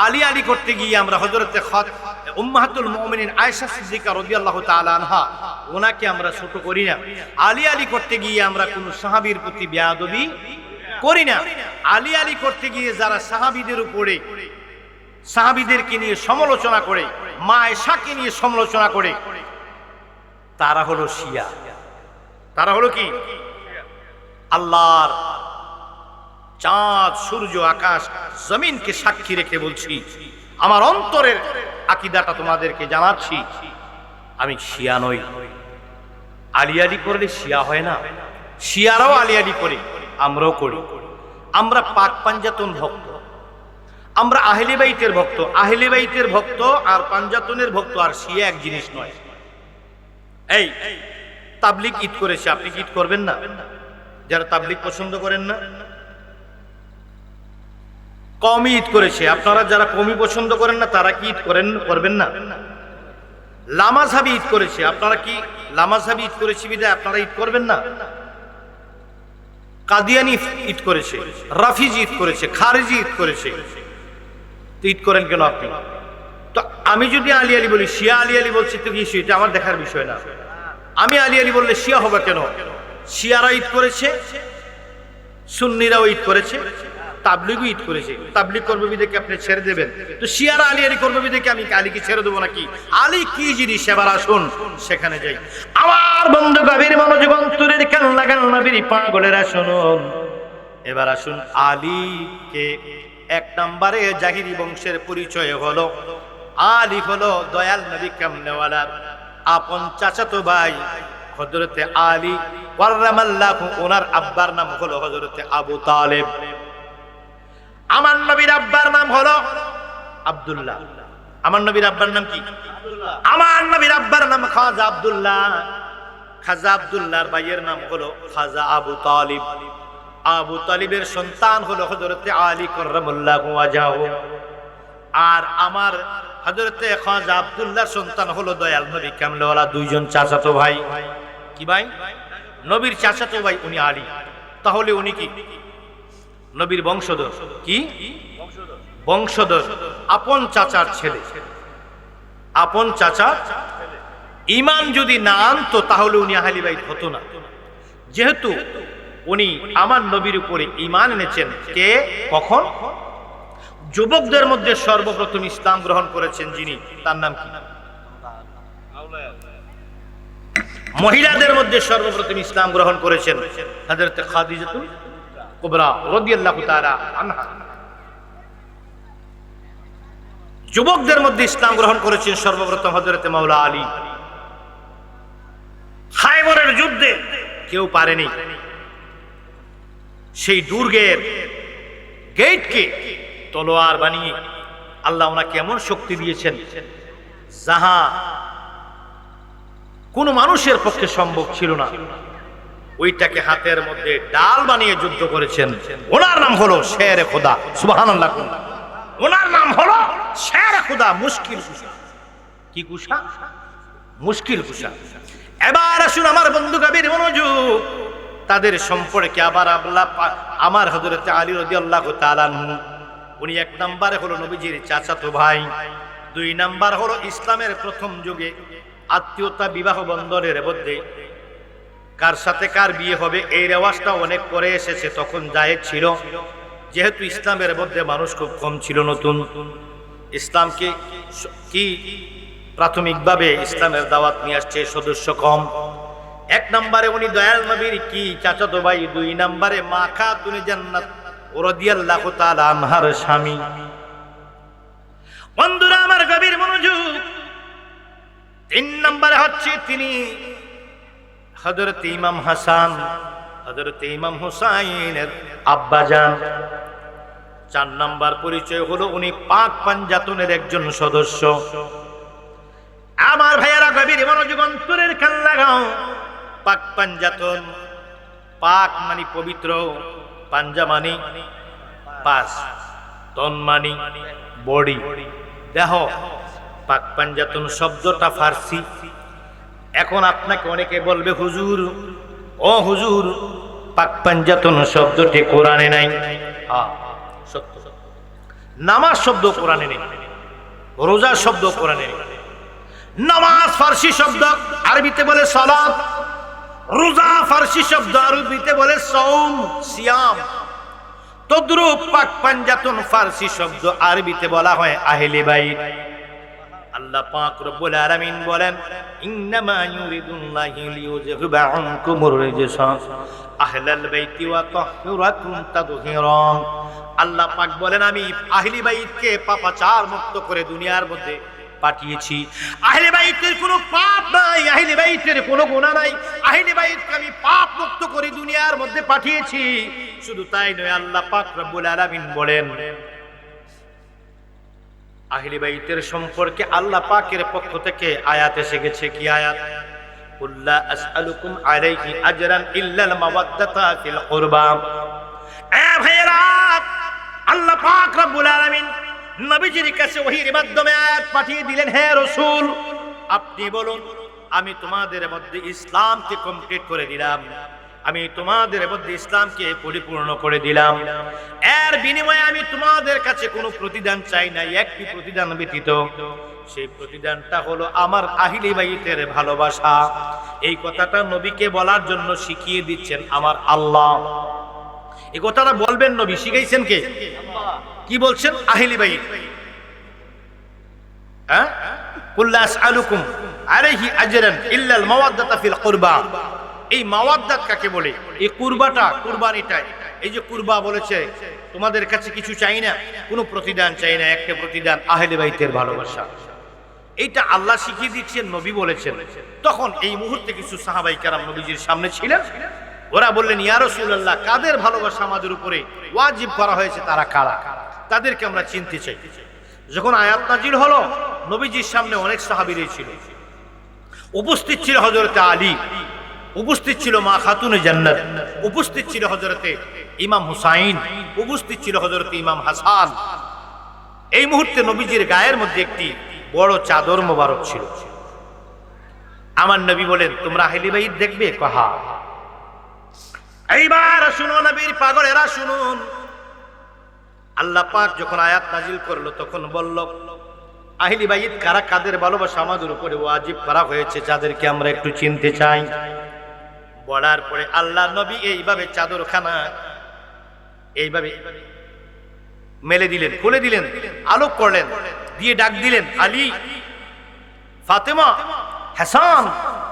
আলী আলী করতে গিয়ে আমরা হযরত উম্মাহাতুল মুমিনিন আয়েশা সিদ্দিকা রাদিয়াল্লাহু তাআলা আনহা ওনাকে আমরা ছোট করি না, আলী আলী করতে গিয়ে আমরা কোন সাহাবীর প্রতি বেয়াদবি করি না। আলী আলী করতে গিয়ে যারা সাহাবীদের উপরে, সাহাবীদেরকে নিয়ে সমালোচনা করে, মা আয়েশাকে নিয়ে সমালোচনা করে, তারা হলো শিয়া। তারা হলো কি? আল্লাহর চাঁদ, সূর্য, আকাশ, জমিনকে সাক্ষী রেখে বলছি, আমার অন্তরের আকীদাটা তোমাদেরকে জানাচ্ছি, আমি শিয়া নই। আলী আলী করলে শিয়া হয় না, শিয়ারাও আলী আলী করে, আমরাও করি। আমরা পাক পাঞ্জাতন ভক্ত, আমরা আহলে বাইতের ভক্ত। আহলে বাইতের ভক্ত আর পাঞ্জাতনের ভক্ত আর শিয়া এক জিনিস নয়। এই তাবলিগ ঈদ করেছে, আপনি কি ঈদ করবেন না? যারা তাবলিগ পছন্দ করেন না, কওমি ঈদ করেছে, আপনারা যারা কওমি পছন্দ করেন না তারা কি ঈদ করবেন না? লামাযহাবি ঈদ করেছে, আপনারা কি লামাযহাবি ঈদ করেছে বিধায় আপনারা ঈদ করবেন না? কাদিয়ানি ঈদ করেছে, রাফিজি ঈদ করেছে, খারিজি ঈদ করেছে, তো ঈদ করেন কেন আপনি? তো আমি যদি আলী আলী বলি, শিয়া আলী আলী বলছি, তো কি এটা আমার দেখার বিষয় না। আমি আলী আলী বললে শিয়া হবে কেন? শিয়ারা ঈদ করেছে, সুন্নিরাও ঈদ করেছে, তাবলিগও ঈদ করেছে। তাবলিগ করবে বিদেকে আপনি ছেড়ে দেবেন, তো শিয়ারা আলী আলী করবে বিদেকে আমি আলীকে ছেড়ে দেবো নাকি? আলী কি জিনিস এবার আসুন সেখানে যাই। আমার বন্ধু গভীর মনোযোগ অন্তরের কান লাগান নবীর পাগলেরা শুনুন। এবার আসুন, আলীকে এক নম্বরে জাহিরি বংশের পরিচয় হলো, আলী হলো দয়াল নবী কামনেওয়ালার আপন চাচাতো ভাই হযরতে আলী কাররামাল্লাহু, ওনার আব্বার নাম হলো হযরতে আবু তালেব। আমার নবীর আব্বার নাম হলো আব্দুল্লাহ। আমার নবীর আব্বার নাম কি? আমার নবীর আব্বার নাম খাজা আব্দুল্লাহ। খাজা আব্দুল্লাহর ভাইয়ের নাম হলো খাজা আবু তালিব। আবু তালিবের সন্তান হলো হযরতে আলী কাররামাল্লাহু ওয়াজহাহু। আর আমার হযরতে খাজা আব্দুল্লাহর সন্তান হলো দয়াল নবী কামলেওয়ালা, দুইজন চাচাতো ভাই। কি ভাই? নবীর চাচাতো ভাই, উনি আলী। তাহলে উনি কি নবীর বংশধর? কি বংশধর? আপন চাচার ছেলে, আপন চাচার। ঈমান যদি না আনতো তাহলে উনি আহলে বাইত হতো না। যেহেতু উনি আমার নবীর উপরে ঈমান এনেছেন, কে কখন? যুবকদের মধ্যে সর্বপ্রথম ইসলাম গ্রহণ করেছেন যিনি, তার নাম কি? মহিলাদের মধ্যে সর্বপ্রথম ইসলাম গ্রহণ করেছেন হযরত খাদিজাতুল কুবরা রাদিয়াল্লাহু তাআলা আনহা। যুবকদের মধ্যে ইসলাম গ্রহণ করেছেন সর্বপ্রথম হযরত মাওলা আলী। খায়বরের যুদ্ধে কেউ পারেনি, সেই দুর্গের গেটকে তলোয়ার বানিয়ে আল্লাহ ওনাকে এমন শক্তি দিয়েছেন যাহা কোন মানুষের পক্ষে সম্ভব ছিল না। ওইটাকে হাতের মধ্যে ডাল বানিয়ে যুদ্ধ করেছেন। ওনার নাম হলো শেরে খোদা। সুবহানাল্লাহ। ওনার নাম হলো শেরে খোদা, মুশকিল কুশা। কি কুশা? মুশকিল কুশা। এবার আসুন আমার বন্ধু গভীর মনোযোগ, তাদের সম্পর্কে আবার আমার হযরত আলী রাদিয়াল্লাহু তাআলা আনহু, উনি এক নম্বরে হলো নবীজির চাচাতো ভাই, দুই নাম্বার হলো ইসলামের প্রথম যুগে আত্মীয়তা বিবাহ বন্ধনের মধ্যে কার সাথে কার বিয়ে হবে এই রেওয়াজটা অনেক পরে এসেছে, তখন জায়েজ ছিল। যেহেতু ইসলামের মধ্যে মানুষ খুব কম ছিল, নতুন ইসলামকে কি প্রাথমিকভাবে ইসলামের দাওয়াত নিয়ে আসছে, সদস্য কম। এক নম্বরে উনি দয়াল নবীর কি চাচাতো ভাই, দুই নম্বরে মা খাতুনে জান্নাত রাদিয়াল্লাহু তাআলা আনহার স্বামী। বন্ধুরা আমার গভীর মনোযোগ, তিন নম্বরে হচ্ছে তিনি হযরত ইমাম হাসান, হযরত ইমাম হুসাইনের আব্বাজান। চার নম্বর পরিচয় হলো উনি পাক পাঞ্জাতনের একজন সদস্য। আমার ভাইয়েরা গভীর মনোযোগ অন্তরের কান লাগাও। পাক পাঞ্জাতন, পাক মানে পবিত্র, পাঞ্জা মানে পাশ, তন মানে বডি, দেহ। পাক পাঞ্জাতন শব্দটা ফার্সি। এখন আপনাকে অনেকে বলবে হুজুর, ও হুজুর, পাক পাঞ্জাতন শব্দটি কোরআনে নাই। হ্যাঁ সত্য। নামাজ শব্দ কোরআনে নেই, রোজা শব্দ কোরআনে নেই। নামাজ ফার্সি শব্দ, আরবিতে বলে সালাত। রোজা ফার্সি শব্দ, আরবিতে বলে সওম, সিয়াম। তদ্রূপ পাক পাঞ্জাতন ফার্সি শব্দ, আরবিতে বলা হয় আহলে বাইত। আল্লাহ পাক রব্বুল আলামিন বলেন, ইন্নামা ইউরিদুল্লাহু লিইউযহিবা আনকুমুর রিজসা আহলাল বাইতি ওয়া তাহহিরাকুম তাদহিরা। আল্লাহ পাক বলেন, আমি আহলে বাইতকে পাপাচার মুক্ত করে দুনিয়ার মধ্যে পাঠিয়েছি। আহলে বাইতের কোনো পাপ নাই, আহলে বাইতের কোনো গুনাহ নাই। আহলে বাইতকে আমি পাপ মুক্ত করে দুনিয়ার মধ্যে পাঠিয়েছি। শুধু তাই নয়, আল্লাহ পাক রব্বুল আলামিন বলেন, আহলে বাইতের সম্পর্কে আল্লাহ পাকের পক্ষ থেকে আয়াত এসে গেছে। কি আয়াত? কুল্লা আসআলুকুম আলাইহি আজরান ইল্লাল মাওয়াদ্দাতা ফিল কুরবা। এ ভাইরা, আল্লাহ পাক রব্বুল আলামিন নবীজির কাছে ওহীর মাধ্যমে আয়াত পাঠিয়ে দিলেন, হে রাসূল আপনি বলুন, আমি তোমাদের মধ্যে ইসলামকে কমপ্লিট করে দিলাম, আমি তোমাদের মধ্যে ইসলামকে পরিপূর্ণ করে দিলাম। এর বিনিময়ে আমি তোমাদের কাছে কোনো প্রতিদান চাই না, একটি প্রতিদান ব্যতীত। সেই প্রতিদানটা হলো আমার আহলি বাইতের ভালোবাসা। এই কথাটা নবীকে বলার জন্য শিখিয়ে দিচ্ছেন আমার আল্লাহ। এই কথাটা বলবেন নবী, শিখাইছেন কে? কি বলছেন? আহলি বাইত। হ্যাঁ, কুল্লা আসআলুকুম আলাইহি আজরান ইল্লা আল মাওয়াদ্দাতা ফিল কুরবা। এই মাওয়াদ্দাত কাকে বলে? এই কুরবাটা, কুরবানিটা, এই যে কুরবা বলেছে, তোমাদের কাছে কিছু চাই না, কোনো প্রতিদান চাই না, একটা প্রতিদান আহলে বাইতের ভালোবাসা। এইটা আল্লাহ শিখিয়ে দিচ্ছেন, নবী বলেছেন। তখন এই মুহূর্তে কিছু সাহাবায়ে কেরাম নবীজির সামনে ছিলেন। ওরা বললেন, ইয়া রাসূলুল্লাহ, কাদের ভালোবাসা আমাদের উপরে ওয়াজিব করা হয়েছে, তারা কারা? তাদেরকে আমরা চিনতে চাই। যখন আয়াত নাজিল হলো, নবীজির সামনে অনেক সাহাবীরা ছিল। উপস্থিত ছিল হযরতে আলী, উপস্থিত ছিল মা খাতুনে জান্নাত, উপস্থিত ছিল হযরতে ইমাম হুসাইন, উপস্থিত ছিল হযরতে ইমাম হাসান। এই মুহূর্তে নবীজির গায়ের মধ্যে একটি বড় চাদর মোবারক ছিল। আমার নবী বলেন, তোমরা আহলে বাইত দেখবে? কহা। এইবার শুনো নবীর পাগলেরা, শুনুন। আল্লাহ পাক যখন আয়াত নাজিল করলো, তখন বলল, আহলে বাইত কারা, কাদের ভালোবাসা আমাদের উপরে ওয়াজিব করা হয়েছে, যাদেরকে আমরা একটু চিনতে চাই। বলার পরে আল্লাহ নবী এইভাবে চাদরখানা এইভাবে মেলে দিলেন, খুলে দিলেন, আলোক করলেন, দিয়ে ডাক দিলেন, আলী, ফাতেমা, হাসান,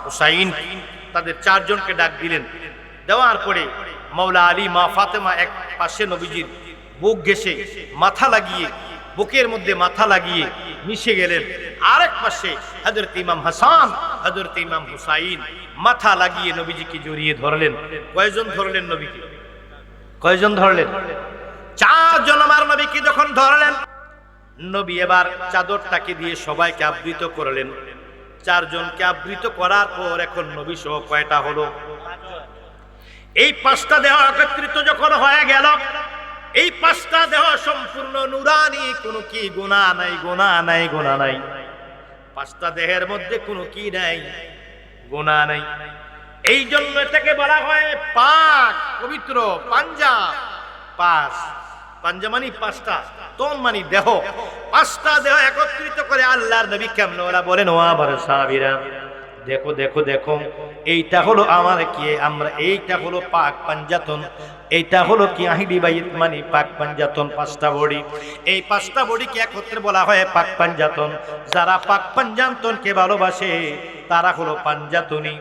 হুসাইন, তাদের চারজনকে ডাক দিলেন। দেওয়ার পরে মাওলা আলী, মা ফাতেমা এক পাশে নবীজির বুক ঘেঁষে মাথা লাগিয়ে, বুকের মধ্যে মাথা লাগিয়ে মিশে গেলেন। আরেক পাশে হযরত ইমাম হাসান, হযরত ইমাম হুসাইন মাথা লাগিয়ে নবীজিকে জড়িয়ে ধরলেন। কয়জন ধরলেন নবীকে? কয়জন ধরলেন? চারজন আমার নবীকে যখন ধরলেন, নবী এবার চাদরটাকে দিয়ে সবাইকে আবৃত করলেন। চারজনকে আবৃত করার পর এখন নবী সহ কয়টা হলো? এই পাঁচটা দেহ একত্রিত যখন হয়ে গেল, এই পাঁচটা দেহ সম্পূর্ণ নুরানি, কোনো কি গুনাহ নাই, গুনাহ নাই, গুনাহ নাই। পাঁচটা দেহের মধ্যে কোনো কি নাই, গুনাহ নাই। এই জন্য এটাকে বলা হয় পাক, পবিত্র, পাঞ্জা। পাঁচ, পাঞ্জা মানে পাঁচটা, তন মানে দেহ। পাঁচটা দেহ একত্রিত করে আল্লাহর নবী কেমনে ওরা বলেন, ও আমার সাহাবীরা, দেখো দেখো দেখো, এইটা হলো আমার কি, আমরা এইটা হলো পাক পাঞ্জাতন, এইটা হলো কি আহলি বাইত মানে পাক পাঞ্জাতন। পাঁচটা বডি, এই পাঁচটা বডিকে একত্রে বলা হয় পাক পাঞ্জাতন। যারা পাক পাঞ্জাতনকে ভালোবাসে তারা হলো পাঞ্জাতনি।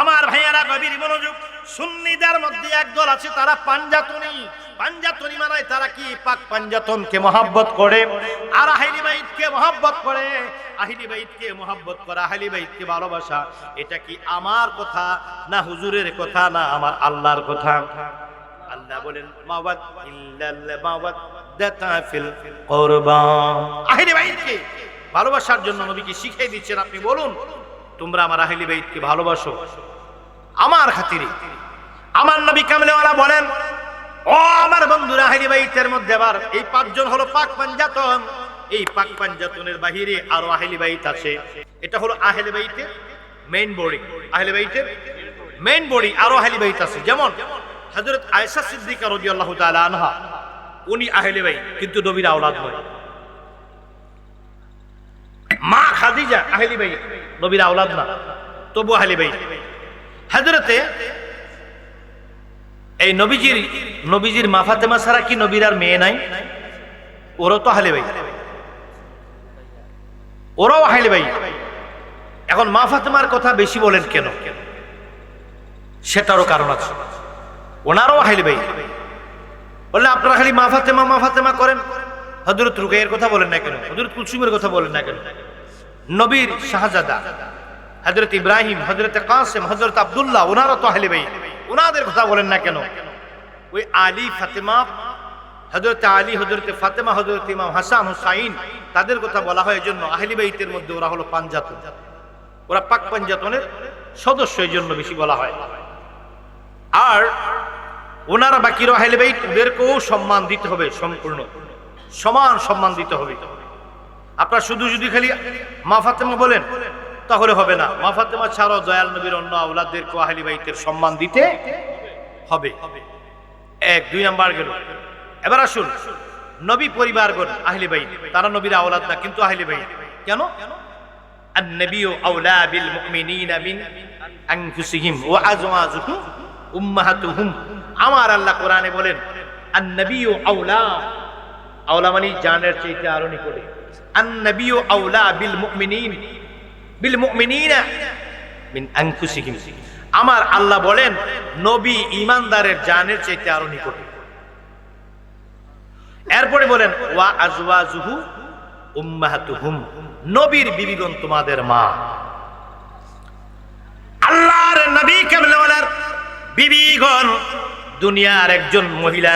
আমার ভাইয়ারা, গভীর মনোযোগ। সুন্নিদের মধ্যে একদল আছে, তারা পাঞ্জাতনি। পাঞ্জাতনি মানে তারা কি পাক পাঞ্জাতনকে মহব্বত করে আর আহলি বাইতকে মহব্বত করে। আহলি বাইতকে মহব্বত করা, আহলি বাইতকে ভালোবাসা, এটা কি আমার কথা না হুজুরের কথা না আমার আল্লাহর কথা? আল্লাহ বলেন, মাওয়াদ ইল্লাল মাওয়াদাতা ফিল কুরবা। আহলি বাইতকে ভালোবাসার জন্য নবীকে শিখিয়ে দিচ্ছেন, আপনি বলুন, তোমরা আমার আহলি বাইতকে ভালোবাসো আমার খাতিরে। আমার নবী কামলেওয়ালা বলেন, ও আমার বন্ধুরা, আহলি বাইতের মধ্যে আবার এই পাঁচজন হলো পাক পাঞ্জাতন। এই পাক পাঞ্জাতনের বাহিরে আরো আহলি বাইত আছে। এটা হলো আহলি বাইতের মেইন বডি, আহলি বাইতের মেইন বডি। আরো আহলি বাইত আছে, যেমন হযরত আয়েশা সিদ্দিকা রাদিয়াল্লাহু তাআলা আনহা, উনি আহলি বাইত কিন্তু নবীর আওলাদ নয়। মা খাদিজা আহলি বাইত, নবীর আওলাদ না, তবু আহলি বাইত। হযরতে এই নবীজির মা ফাতেমা ছাড়া কি নবীর আর মেয়ে নাই? ওরাও তো আহলে বাইত, ওরাও আহলে বাইত। এখন মা ফাতেমার কথা বেশি বলেন কেন? সেটারও কারণ আছে, ওনারও আহলে বাইত। বললে আপনারা খালি মা ফাতেমা করেন, হযরত রুকাইয়ার কথা বলেন না কেন? হযরত কুলসুমের কথা বলেন না কেন? নবীর শাহজাদা হযরত ইব্রাহিম, হযরত কাসেম, হযরত আব্দুল্লাহ, ওনারা তো আহলে বাইত, ওনাদের কথা বলেন না কেন? ওই আলী ফাতেমা, হযরত আলী, হযরত ফাতেমা, হযরত ইমাম হাসান হুসাইন, তাদের কথা বলা হয়। এজন্য আহলি বাইতের মধ্যে ওরা হলো পাঞ্জাতন, ওরা পাক পাঞ্জাতনের সদস্য, এই জন্য বেশি বলা হয়। আর ওনারা বাকির আহলে বাইত, ওদেরকেও সম্মান দিতে হবে, সম্পূর্ণ সমান সম্মান দিতে হবে। আপনারা শুধু যদি খালি মা ফাতেমা বলেন তাহলে হবে না। মা ফাতেমা ছাড়াও দয়াল নবীর অন্য আওলাদদেরকে আহলি বাইতের সম্মান দিতে হবে। এক, 2 নাম্বার গেল। এবার আসুন নবী পরিবারগণ আহলে বাইত, তারা নবীর আওলাদ না কিন্তু আহলে বাইত। কেন? আন-নবিয়্যু আওলা বিল মুমিনিনা মিন আনফুসিহিম ওয়া আজওয়াজুহু উম্মাহাতুহুম। আমার আল্লাহ কোরআনে বলেন আন-নবিয়্যু আওলা, আওলা মানে জানের চাইতে আরো নিকটে। আন-নবিয়্যু আওলা বিল মুমিনিনা মিন আনফুসিহিম। আমার আল্লাহ বলেন নবী ঈমানদারের জানের চাইতে আরো নিকটে। এরপরে বলেন ওয়া আজওয়াজুহু উম্মাহাতুহুম, নবীর বিবিগণ তোমাদের মা। আল্লাহর নবী কামলেওয়ালার বিবিগণ দুনিয়ার একজন মহিলা,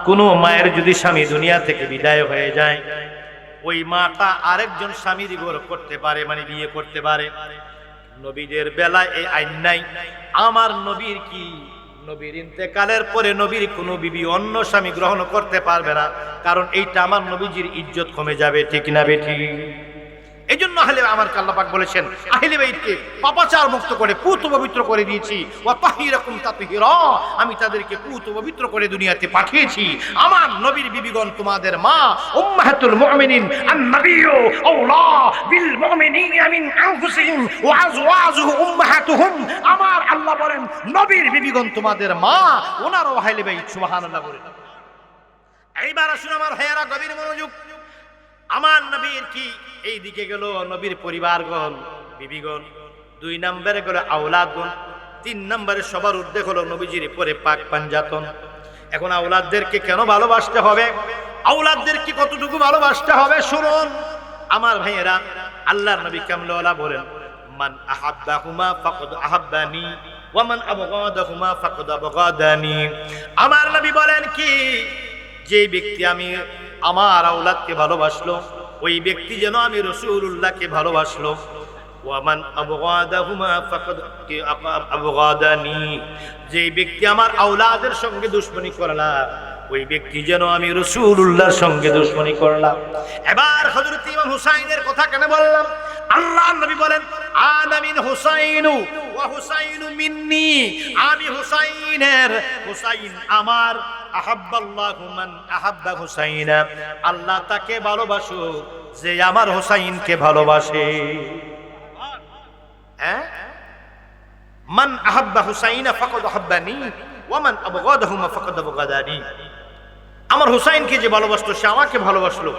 কোন মায়ের যদি স্বামী দুনিয়া থেকে বিদায় হয়ে যায়, ওই মাটা আরেকজন স্বামীর ঘর করতে পারে, মানে বিয়ে করতে পারে। নবীদের বেলায় এই আইন নাই। আমার নবীর কি, নবীর ইন্তেকালের পরে নবীর কোনো বিবি অন্য স্বামী গ্রহণ করতে পারবে না, কারণ এইটা আমার নবীজির ইজ্জত কমে যাবে, ঠিক না বেঠিক? এই জন্য আমার আল্লাহ পাক বলেছেন আহলে বাইতকে পাপাচার মুক্ত করে পুত পবিত্র করে দিয়েছি। ওয়া তাহিরাকুম তাতহীরা, আমি তাদেরকে পুত পবিত্র করে দুনিয়াতে পাঠিয়েছি। আমার নবীর বিবিগণ তোমাদের মা। উম্মাহাতুল মুমিনিন আন-নবিয়্যু আওলা বিল মুমিনিনা মিন আনফুসিহিম ওয়া আজওয়াজুহু উম্মাহাতুহুম। আমার আল্লাহ বলেন নবীর বিবিগণ তোমাদের মা, ওনারও আহলে বাইত। সুবহানাল্লাহ বলেন। এইবার আসুন আমার ভাইয়েরা, গভীর মনোযোগ। আমার নবীর কি এই দিকে গেল নবীর পরিবারগণ, বিবিগণ। 2 নম্বরে গেল আওলাদগণ। 3 নম্বরে সবার ঊর্ধ্বে হলো নবীজির পরে পাক পাঞ্জাতন। এখন আওলাদদেরকে কেন ভালোবাসতে হবে, আওলাদদেরকে কতটুকু ভালোবাসতে হবে শুনুন আমার ভাইয়েরা। আল্লাহর নবী কামলেওয়ালা বলেন মান আহাব্বাহুমা ফাকাদ আহাব্বানি ওয়া মান আবগাদাহুমা ফাকাদ আবগাদানি। আমার নবী বলেন কি, যে ব্যক্তি আমি আমার আওলাদকে ভালোবাসলো, ওই ব্যক্তি যেন আমি রাসূলুল্লাহকে ভালোবাসলো। ওয়ামান আবগাদাহুমা ফাকাদ আবগাদানি, যে ব্যক্তি আমার আওলাদের সঙ্গে দুশমনি করলা, ওই ব্যক্তি যেন আমি রাসূলুল্লাহর সঙ্গে দুশমনি করলাম। এবার হযরত ইমাম হুসাইনের কথা কেন বললাম? আল্লাহর নবী বলেন আনা মিন হুসাইনু ওয়া হুসাইনু মিন্নি, আমি হুসাইনের, হুসাইন আমার। আহাব্বাল্লাহু মান আহাব্বা হুসাইনা, আল্লাহ তাকে ভালোবাসো যে আমার হুসাইনকে ভালোবাসে। মান আহাব্বা হুসাইনা ফাকাদ আহাব্বানি ওয়া মান আবগাদাহুমা ফাকাদ আবগাদানি। আমার হুসাইনকে যে ভালোবাসলো সে আমাকে ভালোবাসলো,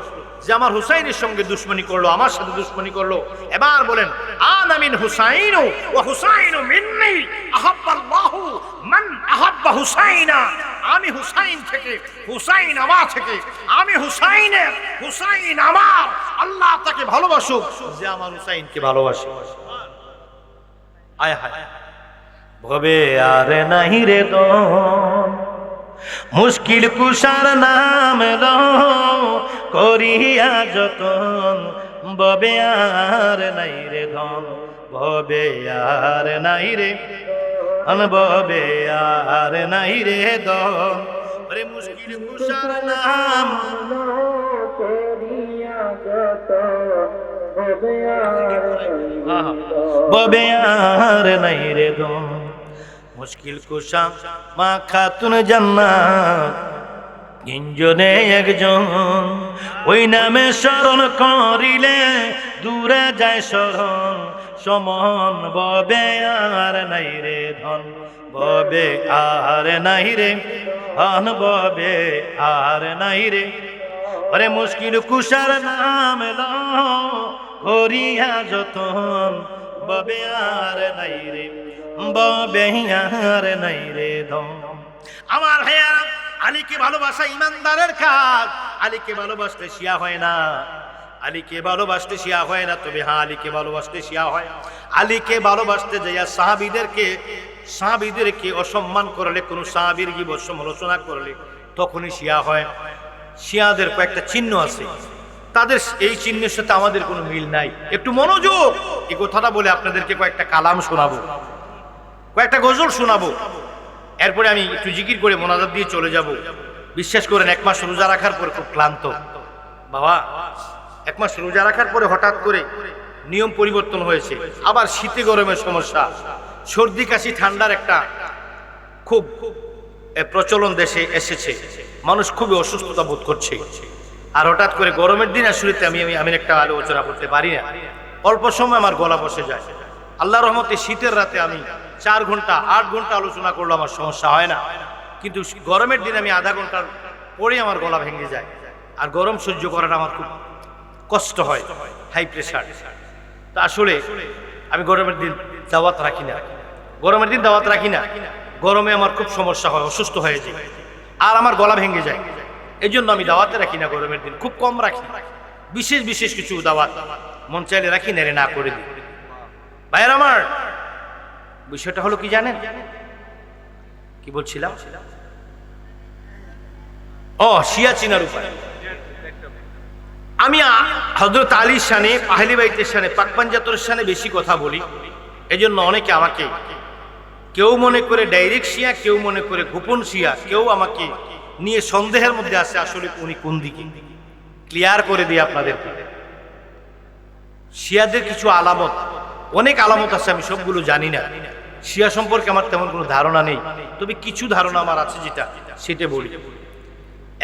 যে আমার হুসাইনের সঙ্গে দুশমনি করলো, আমার সাথে দুশমনি করলো। এবার বলেন আনা মিন হুসাইনু ওয়া হুসাইনু মিন্নি আহাব্বাল্লাহু মান আহাব্বা হুসাইনা, আমি হুসাইন থেকে, হুসাইন আমার থেকে, আমি হুসাইনের, হুসাইন আমার। আল্লাহ তাকে ভালোবাসুক যে আমার হুসাইনকে ভালোবাসে। আয় হায় ভবে আর নাহি রে দম, মুশকিল কুশার নাম লো করিয়া যতন, ববে আর নাই রে ধন, ববে আর নাই রে, ববে আর নাই রে ধন। ওরে মুশকিল কুশার নাম করিয়া যতন, ববে আর নাই রে ধন। মুশকিল কুশা মা খাতুন জান্নাত, তিনজনে একজন, ওই নামে স্মরণ করিলে দূরে যায় শরণ, সমন ববে আর নাই রে ধন, ববে আর নাই রে ধন, ববে আর নাই রে। ওরে মুশকিল কুশার নাম লো করিয়া যতন, ববে আর নাই রে, ববে আর নাই রে ধন। আমার ভাইয়া, আলীকে ভালোবাসা ইমানদারের কাজ। আলীকে ভালোবাসতে শিয়া হয় না, আলীকে ভালোবাসতে শিয়া হয় না, তবে হ্যাঁ আলীকে ভালোবাসতে শিয়া হয়। আলীকে ভালোবাসতে যাইয়া সাহাবীদেরকে অসম্মান করলে, কোন সাহাবীর গীবত সমালোচনা করলে তখনই শিয়া হয়। শিয়াদের কয়েকটা চিহ্ন আছে, তাদের এই চিহ্নের সাথে আমাদের কোনো মিল নাই। একটু মনোযোগ, এই কথাটা বলে আপনাদেরকে কয়েকটা কালাম শোনাবো, কয়েকটা গজল শোনাবো। এরপরে আমি একটু জিকির করে মোনাজাত দিয়ে চলে যাব। বিশ্বাস করেন 1 মাস রোজা রাখার পরে খুব ক্লান্ত বাবা। 1 মাস রোজা রাখার পরে হঠাৎ করে নিয়ম পরিবর্তন হয়েছে, আবার শীতে গরমের সমস্যা, সর্দি কাশি ঠান্ডার একটা খুব প্রচলন দেশে এসেছে, মানুষ খুবই অসুস্থতা বোধ করছে। আর হঠাৎ করে গরমের দিন আসলে আমি একটা আলোচনা করতে পারি না, অল্প সময় আমার গলা বসে যায়। আল্লাহ রহমতে শীতের রাতে আমি 4 ঘন্টা 8 ঘন্টা আলোচনা করলে আমার সমস্যা হয় না, কিন্তু গরমের দিন আমি আধা ঘন্টার পরে আমার গলা ভেঙে যায়। আর গরম সহ্য করাটা আমার খুব কষ্ট হয়, হাই প্রেশার। তা আসলে আমি গরমের দিন দাওয়াত রাখি না, গরমে আমার খুব সমস্যা হয়, অসুস্থ হয়ে যায় আর আমার গলা ভেঙে যায়। এই জন্য আমি দাওয়াতে রাখি না, গরমের দিন খুব কম রাখি। বিশেষ কিছু দাওয়াত মন চাইলে রাখি, নেড়ে না করে দিই। ভাইয়ের আমার, বিষয়টা হলো কি জানেন? কি বলছিলাম? শিয়া চিনার উপায়। আমি হযরত আলীর শানে, আহলে বাইতের শানে, পাক পাঞ্জাতর শানে বেশি কথা বলি। এজন্য অনেকে আমাকে, কেউ মনে করে ডাইরেক্ট শিয়া, কেউ মনে করে গোপন শিয়া, কেউ আমাকে নিয়ে সন্দেহের মধ্যে আছে আসলে উনি কোন দিকে। ক্লিয়ার করে দিই আপনাদের। শিয়াদের কিছু আলামত, অনেক আলামত আছে, আমি সবগুলো জানি না। শিয়া সম্পর্কে আমার তেমন কোনো ধারণা নেই, তবে কিছু ধারণা আমার আছে, যেটা সেটা বলি।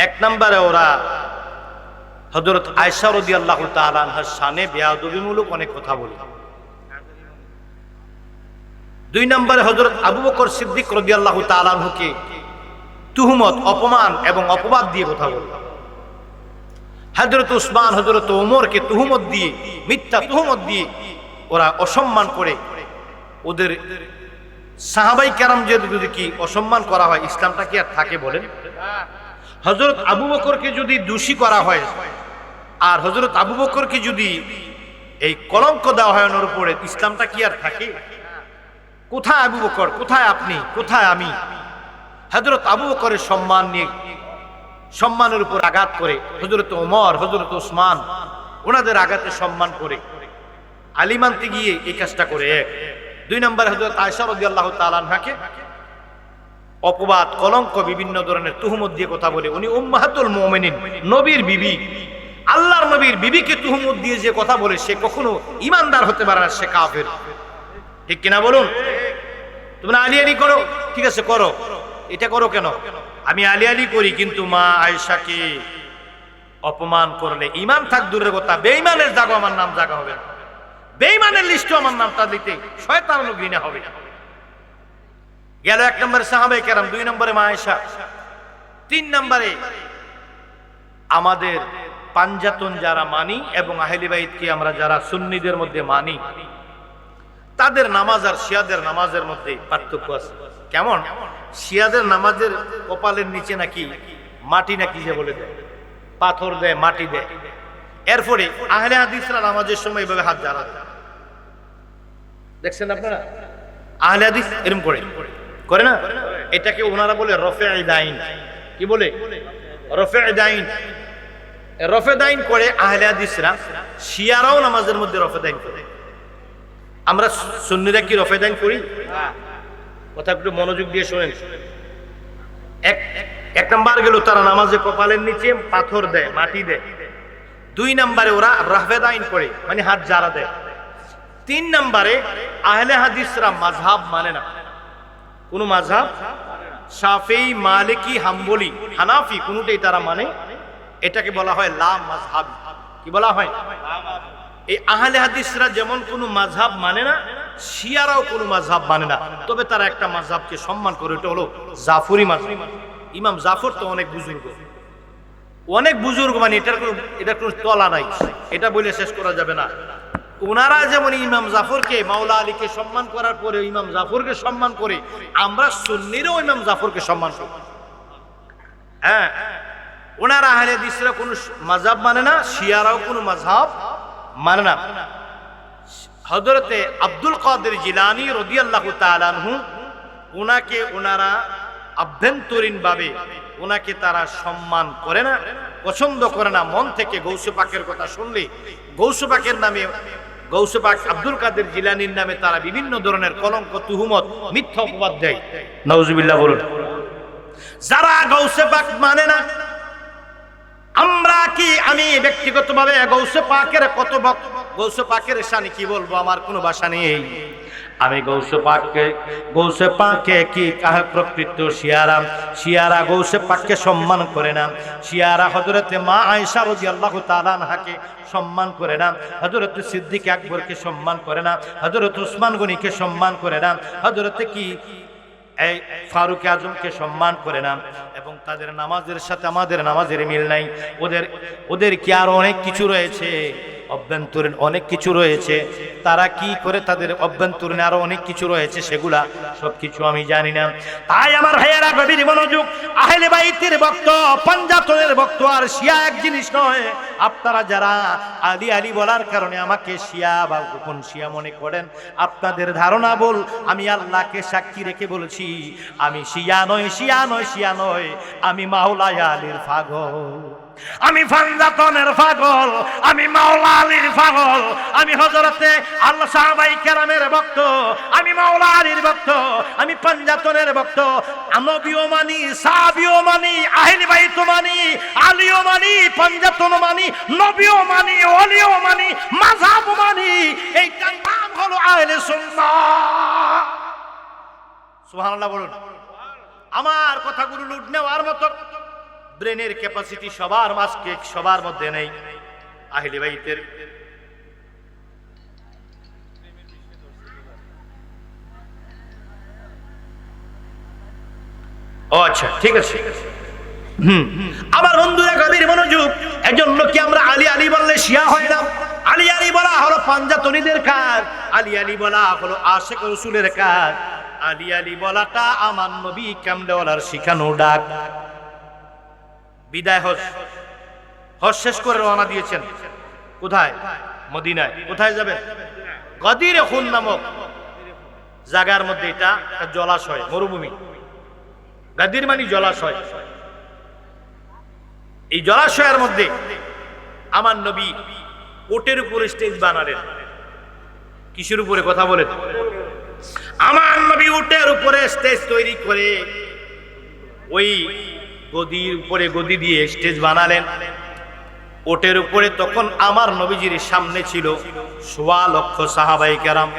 1 নম্বরে ওরা হযরত আয়েশা রাদিয়াল্লাহু তাআলা আনহার শানে বেয়াদবিমূলক অনেক কথা বলে। 2 নম্বরে হযরত আবু বকর সিদ্দিক রাদিয়াল্লাহু তাআলা আনহুকে তুহমত, অপমান এবং অপবাদ দিয়ে কথা বলে। হযরত উসমান, হযরত ওমরকে তুহমত দিয়ে, মিথ্যা তুহমত দিয়ে ওরা অসম্মান করে। ওদের সাহাবাই কেরাম যদি কি অসম্মান করা হয়, ইসলামটা কি আর থাকে বলেন? হযরত আবু বকরকে যদি দোষী করা হয় আর হযরত আবু বকরকে যদি এই কলঙ্ক দেওয়া হয় ওর উপরে, ইসলামটা কি আর থাকে? কোথায় আবু বকর, কোথায় আপনি, কোথায় আমি? হযরত আবু বকরের সম্মান নিয়ে, সম্মানের উপর আঘাত করে, হযরত ওমর, হযরত ওসমান ওনাদের আঘাতে সম্মান করে আলী মানতে গিয়ে এই কাজটা করে। 2 নম্বরে হযরত আয়েশা রাদিয়াল্লাহু তাআলা আনহাকে অপবাদ, কলঙ্ক, বিভিন্ন ধরনের তুহমত দিয়ে কথা বলে। উনি উম্মাহাতুল মুমিনিন, নবীর বিবি, আল্লাহর নবীর বিবিকে তুহমত দিয়ে যে কথা বলে, সে কখনো ঈমানদার হতে পারে না, সে কাফের। ঠিক কিনা বলুন? তোমরা আলী আলী করো, ঠিক আছে করো, এটা করো কেন? আমি আলী আলী করি, কিন্তু মা আয়েশাকে অপমান করলে ঈমান থাক দূরের কথা, বেঈমানের জায়গা আমার নাম জায়গা হবে না, বেঈমানের লিস্টে আমার নামটা দিতে শয়তানের ঘৃণা হবে। গেল 1 নম্বরে সাহাবায়ে কেরাম, 2 নম্বরে মা আয়েশা, 3 নম্বরে আমাদের পাঞ্জাতন যারা মানি এবং আহলে বাইতকে আমরা যারা সুন্নিদের মধ্যে মানি, তাদের নামাজ আর শিয়াদের নামাজের মধ্যে পার্থক্য আছে। কেমন? শিয়াদের নামাজের কপালের নিচে নাকি মাটি নাকি যে বলে দেয়, পাথর দেয়, মাটি দেয়। এরপরে আহলে হাদিসরা নামাজের সময় এভাবে হাত জ্বালা দেয়। দেখছেন আপনারা? আহলে হাদিস এরকম করে না? এটাকে ওনারা বলে রফে দাইন। কি বলে? রফে দাইন। রফে দাইন করে আহলে হাদিসরা। শিয়ারাও নামাজের মধ্যে রফে দাইন করে। আমরা সুন্নিরা কি রফে দাইন করি? কথা একটু মনোযোগ দিয়ে শোনেন। এক নাম্বার গেল তারা নামাজে কপালের নিচে পাথর দেয়, মাটি দেয়। 2 নম্বরে ওরা রফে দাইন করে, মানে হাত জ্বালা দেয়। 3 নম্বরে আহলে হাদিসরা মাযহাব মানে না, কোন মাযহাব, শাফিঈ, মালিকি, হাম্বলি, হানাফি কোনটাই তারা মানে। এটাকে বলা হয় লা মাযহাব। কি বলা হয়? এই আহলে হাদিসরা যেমন কোনো মাযহাব মানে না, শিয়ারাও কোনো মাযহাব মানে না, তবে তারা একটা মাযহাবকে সম্মান করে, ওটা হলো জাফরি মাযহাব। ইমাম জাফর তো অনেক বুজুর্গ, মানে এটার কোনো তলা নাই, এটা বলে শেষ করা যাবে না। ওনারা যেমন ইমাম জাফরকে, মাওলা আলীকে সম্মান করার পরে ইমাম জাফরকে সম্মান করে, আমরা সুন্নিরাও ইমাম জাফরকে সম্মান করি। হ্যাঁ, ওনারা আহলে হাদিসরা কোনো মাযহাব মানে না, শিয়ারাও কোনো মাযহাব মানে না। হযরতে আব্দুল কাদের জিলানী রাদিয়াল্লাহু তাআলা আনহু, ওনাকে ওনারা আভ্যন্তরীণ ভাবে ওনাকে তারা সম্মান করে না, পছন্দ করে না। মন থেকে গৌসে পাকের কথা শুনলে গৌসে পাকের নামে, গৌসে পাক আব্দুল কাদের জিলানীর নামে তারা বিভিন্ন ধরনের কলঙ্ক, তুহমত, মিথ্যা অপবাদ দেয়। নাউজুবিল্লাহ বলুন। যারা গৌসে পাক মানে না, আমরা কি, আমি ব্যক্তিগতভাবে গৌসে পাকের গৌসে পাকের শানে কি বলবো, আমার কোনো ভাষা নেই। আমি গৌসে পাককে কি কাহে প্রকৃত শিয়ারা গৌসে পাককে সম্মান করে না, শিয়ারা হযরতে মা আয়েশা রাদিয়াল্লাহু তাআলা আনহাকে সম্মান করে না, হযরত সিদ্দিক আকবরকে সম্মান করে না, হযরত উসমান গনিকে সম্মান করে না, হযরতে কি এই ফারুক আজমকে সম্মান করে না। এবং তাদের নামাজের সাথে আমাদের নামাজের মিল নাই। ওদের কি আরো অনেক কিছু রয়েছে, অভ্যন্তরীণ অনেক কিছু রয়েছে। তারা কি করে, তাদের অভ্যন্তরীণ আরো অনেক কিছু রয়েছে, সেগুলা সবকিছু আমি জানি না। তাই আমার ভাইয়েরা গভীর মনোযোগ, আহলে বাইতের ভক্ত, পাঞ্জাতনের ভক্ত আর শিয়া এক জিনিস নয়। আপনারা যারা আলী আলী বলার কারণে আমাকে শিয়া বা গোপন শিয়া মনে করেন, আপনাদের ধারণা ভুল। আমি আল্লাহকে সাক্ষী রেখে বলছি, আমি শিয়া নয়, আমি মাওলা আলীর পাগল, আমি পাঞ্জাতনের পাগল, আমি মাওলা আলীর পাগল, আমি হযরতে আল্লাহ সাহাবায়ে কেরামের ভক্ত, আমি মাওলা আলীর ভক্ত, আমি পাঞ্জাতনের ভক্ত। নবীও মানি, সাহাবীও মানি, আহলে বাইতও মানি, আলীও মানি, পাঞ্জাতনও মানি, নবীও মানি, ওলিও মানি, মাযহাবও মানি। এইটার নাম হলো আহলে সুন্নাহ। সুবহানাল্লাহ বলুন। আমার কথাগুলো লুট নেওয়ার মতো ব্রেনের ক্যাপাসিটি সবার মধ্যে নেই। আহলে বাইতের আচ্ছা ঠিক আছে। আমার বন্ধুরা গভীর মনোযোগ, এজন্য কি আমরা আলী আলী বললে শিয়া হয় না? আলী আলী বলা হলো পাঞ্জাতনীদের কাজ, আলী আলী বলা হলো আশিক রাসূলের কাজ, আলী আলী বলাটা আমার নবী কামলেওয়ালার শিখানো ডাক। বিদায় হজ শেষ করে রওনা দিয়েছেন কোথায়? মদিনায়। কোথায় যাবেন? গদির খুন নামক জায়গার মধ্যে, এটা জলাশয়, মরুভূমি। গদির মানে জলাশয়। এই জলাশয়ের মধ্যে আমার নবী ওটের উপরে স্টেজ বানালেন। কিসের উপরে? কথা বলেন। আমার নবী উটের উপরে স্টেজ তৈরি করে ওই গদির উপরে গদি দিয়ে স্টেজ বানালেন। ওটের উপরে তখন আমার নবীজির সামনে ছিল ১.৫ লক্ষ সাহাবায়ে কেরাম।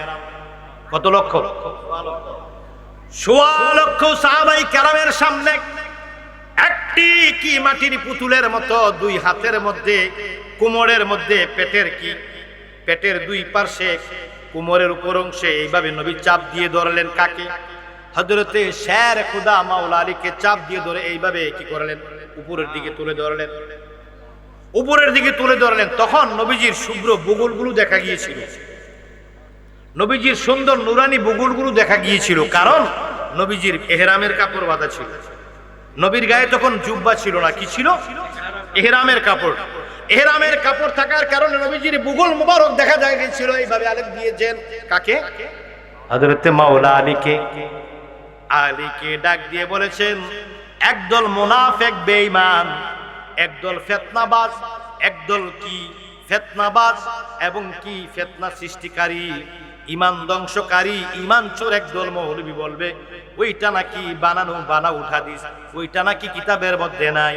কত লক্ষ? ১.৫ লক্ষ সাহাবায়ে কেরামের সামনে একটি কি মাটির পুতুলের মতো দুই হাতের মধ্যে, কোমরের মধ্যে পেটের দুই পাশে কোমরের উপর অংশে এইভাবে নবী চাপ দিয়ে ধরলেন। কাকে? হযরতে শের খুদা মাওলা আলীকে চাপ দিয়ে ধরে এইভাবে কি করলেন? উপরের দিকে তুলে ধরলেন। তখন নবীজির শুভ্র বুগুলগুলো দেখা গিয়েছিল, নবীজির সুন্দর নুরানি বুগুলগুলো দেখা গিয়েছিল। কারণ নবীজির ইহরামের কাপড় বাঁধা ছিল। নবীর গায়ে তখন জুব্বা ছিল না, কি ছিল? ইহরামের কাপড়। ইহরামের কাপড় থাকার কারণে নবীজির বুগুল মুবারক দেখা যায় গিয়েছিল। এইভাবে আলেম দিয়েছেন কাকে? হযরতে মাওলা আলীকে ডাক দিয়ে বলেছেন, একদল মুনাফিক বেঈমান, একদল ফিতনাবাজ, একদল কি ফিতনাবাজ এবং কি ফিতনা সৃষ্টিকারী, ঈমান ধ্বংসকারী, ঈমান চোর একদল মৌলবী বলবে ওইটা নাকি বানা উঠা দিস, ওইটা নাকি কিতাবের মধ্যে নাই।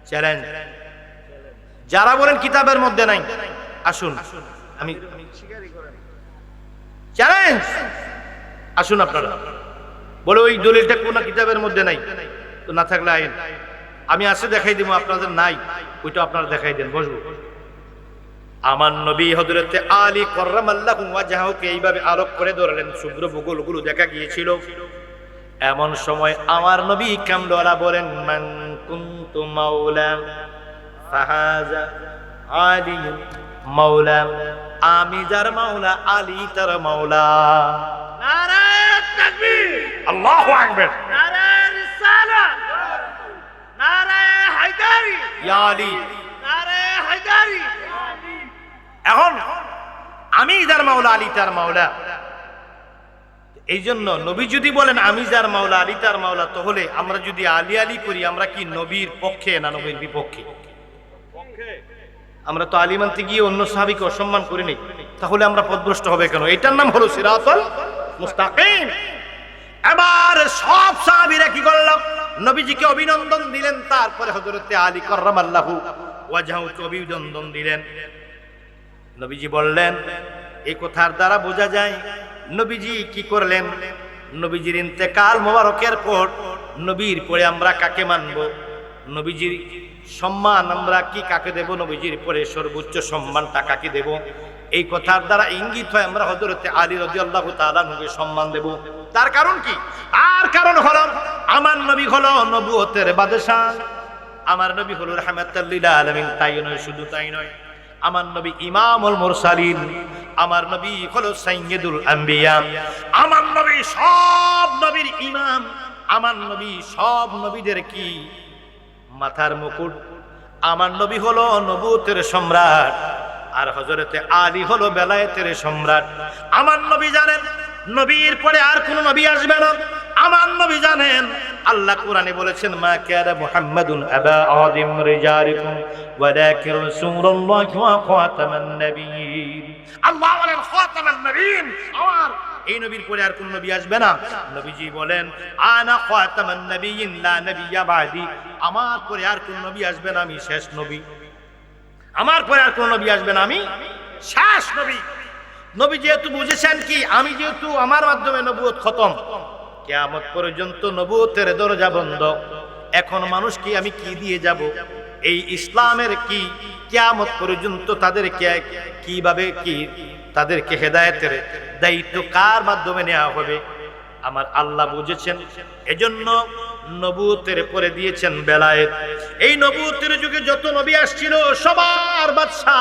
চ্যালেঞ্জ। যারা বলেন কিতাবের মধ্যে নাই, আসুন আমি চ্যালেঞ্জ, আসুন আপনারা বলে ওই দলিলটা কোন কিতাবের মধ্যে নাই, তো না থাকলে আইন আমি আসে দেখাই দিব, আপনাদের নাই ওইটা আপনারা দেখাই দেন, বসবো। আমার নবী হযরতে আলী কাররামাল্লাহু ওয়াজহাহুকে এইভাবে আলোক করে ধরলেন, শুভ্র বুগুলগুলো দেখা গিয়েছিল। এমন সময় আমার নবী কামলেওয়ালা বলেন, মান কুনতু মাওলা ফাহাজা আলী মাওলা, আমি যার মাওলা আলী তার মাওলা। নারায়ে তাকবীর, আল্লাহু আকবার, নারায়ে রিসালাত, নারায়ে হায়দারি, ইয়া আলী, নারায়ে হায়দারি। এখন আমি যার মাওলা আলী তার মাওলা, এই জন্য নবী যদি বলেন আমি যার মাওলা আলী তার মাওলা, তাহলে আমরা যদি আলী আলী করি আমরা কি নবীর পক্ষে না নবীর বিপক্ষে? আমরা তো আলী মানতে গিয়ে অন্য সাহাবীকে অসম্মান করি নাই, তাহলে আমরা পথভ্রষ্ট হবে কেন? এটার নাম হলো সিরাতুল মুস্তাকিম। এবার সব সাহাবীরা কি করল? নবীজিকে অভিনন্দন দিলেন, তারপরে হযরতে আলী কাররামাল্লাহু ওয়াজহাহুকে অভিনন্দন দিলেন। নবীজি বললেন, এই কথার দ্বারা বোঝা যায় নবীজি কি করলেন? নবীজির ইন্তেকাল মোবারকের পর নবীর পরে আমরা কাকে মানব? নবীজির সম্মান আমরা কি কাকে দেব? নবীজির পরে সর্বোচ্চ সম্মানটা কাকে দেব? এই কথার দ্বারা ইঙ্গিত হয় আমরা হযরতে আলী রাদিয়াল্লাহু তাআলা আনহুকে সম্মান দেব। তার কারণ কি? আর কারণ হলো আমার নবী হলো নবুয়তের বাদশা, আমার নবী হলো রাহমাতাল লিল আলামিন। তাই নয়, শুধু তাই নয়, আমার নবী ইমামুল মুরসালিন, আমার নবী হলো সাইয়্যিদুল আম্বিয়া, আমার নবী সব নবীর ইমাম, আমার নবী সব নবীদের কি মাথার মুকুট। আমার নবী হলো নবুয়তের সম্রাট, আর হযরতে আলী হলো বেলায়েতের সম্রাট। আমার নবী জানেন নবীর পরে আর কোন নবী আসবে না। আমার নবী জানেন আল্লাহ কোরআনে বলেছেন, মা কানা মুহাম্মাদুন আবা আদিম রিজালিকুম ওয়ালাকিন রাসূলুল্লাহি ওয়া খাতামান নাবিয়্যিন। আল্লাহ বলেন খাতামান নাবিয়্যিন, আমার এই নবীর পরে আর কোন নবী আসবে না। নবীজি বলেন আনা খাতামান নাবিয়্যিন লা নাবিয়্যা বাদি, আমার পরে আর কোন নবী আসবে না, আমি শেষ নবী। আমার পরে আর কোন নবী আসবে না, আমি শেষ নবী। নবী যেহেতু বুঝেছেন কি আমি যেহেতু আমার মাধ্যমে নবুয়ত খতম, কিয়ামত পর্যন্ত নবুয়তের দরজা বন্ধ, এখন মানুষ কি আমি কি দিয়ে যাব? এই ইসলামের কি কিয়ামত পর্যন্ত তাদেরকে কিভাবে কি তাদেরকে হেদায়েতের দায়িত্ব কার মাধ্যমে নেওয়া হবে? আমার আল্লাহ বুঝেছেন, এজন্য নবুয়তের পরে দিয়েছেন বেলায়েত। এই নবুয়তের যুগে যত নবী আসছিল সবার বাদশা,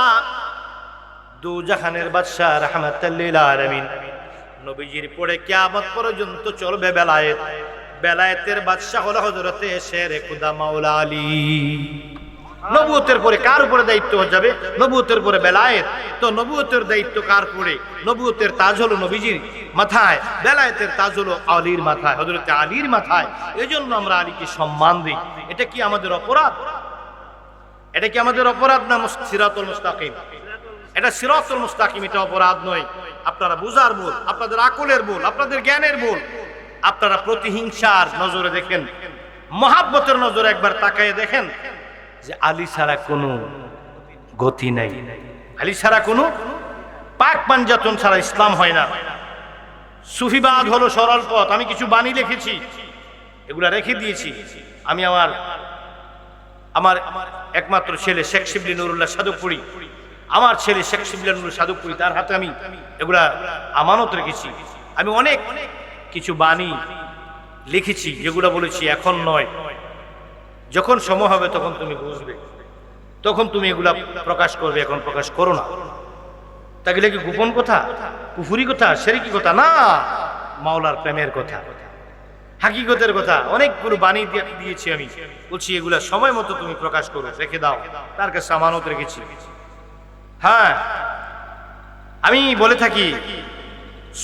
দু জাহানের বাদশা রাহমাতাল লিল আলামিন। নবীজির পরে কিয়ামত পর্যন্ত চলবে বেলায়েত। বেলায়েতের বাদশা হলো হযরতে শেরে খুদা মাওলা আলী। নবুয়তের পরে কার উপরে দায়িত্ব যাবে? নবুয়তের পরে বেলায়েত। তো নবুয়তের দায়িত্ব কার পরে? নবুয়তের তাজ হলো নবীজির মাথায়, বেলায়েতের তাজ হলো আলীর মাথায়, হযরতে আলীর মাথায়। এজন্য আমরা আলীকে সম্মান দিই। এটা কি আমাদের অপরাধ? এটা কি আমাদের অপরাধ না সিরাতুল মুস্তাকিম? এটা সিরাতুল মুস্তাকিম, এটা অপরাধ নয়। আপনারা বুঝার ভুল, আপনাদের আকলের ভুল, আপনাদের জ্ঞানের ভুল। আপনারা প্রতিহিংসার নজরে দেখেন, মহাব্বতের নজরে একবার তাকায় দেখেন যে আলী ছাড়া কোনো গতি নাই, আলী ছাড়া কোনো পাক পাঞ্জাতন ছাড়া ইসলাম হয় না। সুফিবাদ হলো সরল পথ। আমি কিছু বাণী লিখেছি, এগুলা রেখে দিয়েছি। আমি আমার একমাত্র ছেলে শেখ শিবলি নুরুল্লাহ সাধুপুরি, আমার ছেলে শেখ শিবলি নুরুল্লাহ সাধুপুরি, তার হাতে আমি এগুলা আমানত রেখেছি। আমি অনেক কিছু বাণী লিখেছি যেগুলো বলেছি এখন নয়, যখন সময় হবে তখন তুমি বুঝবে, তখন তুমি এগুলা প্রকাশ করবে। এখন প্রকাশ করো না। তাহলে কি গোপন কথা, কুফুরি কথা, শিরকি কথা না, মাওলার প্রেমের কথা, হাকিকতের কথা অনেকগুলো বাণী দিয়েছি। আমি বলছি এগুলা সময় মতো তুমি প্রকাশ করো, রেখে দাও, তার কাছে আমানত রেখেছি। হ্যাঁ, আমি বলে থাকি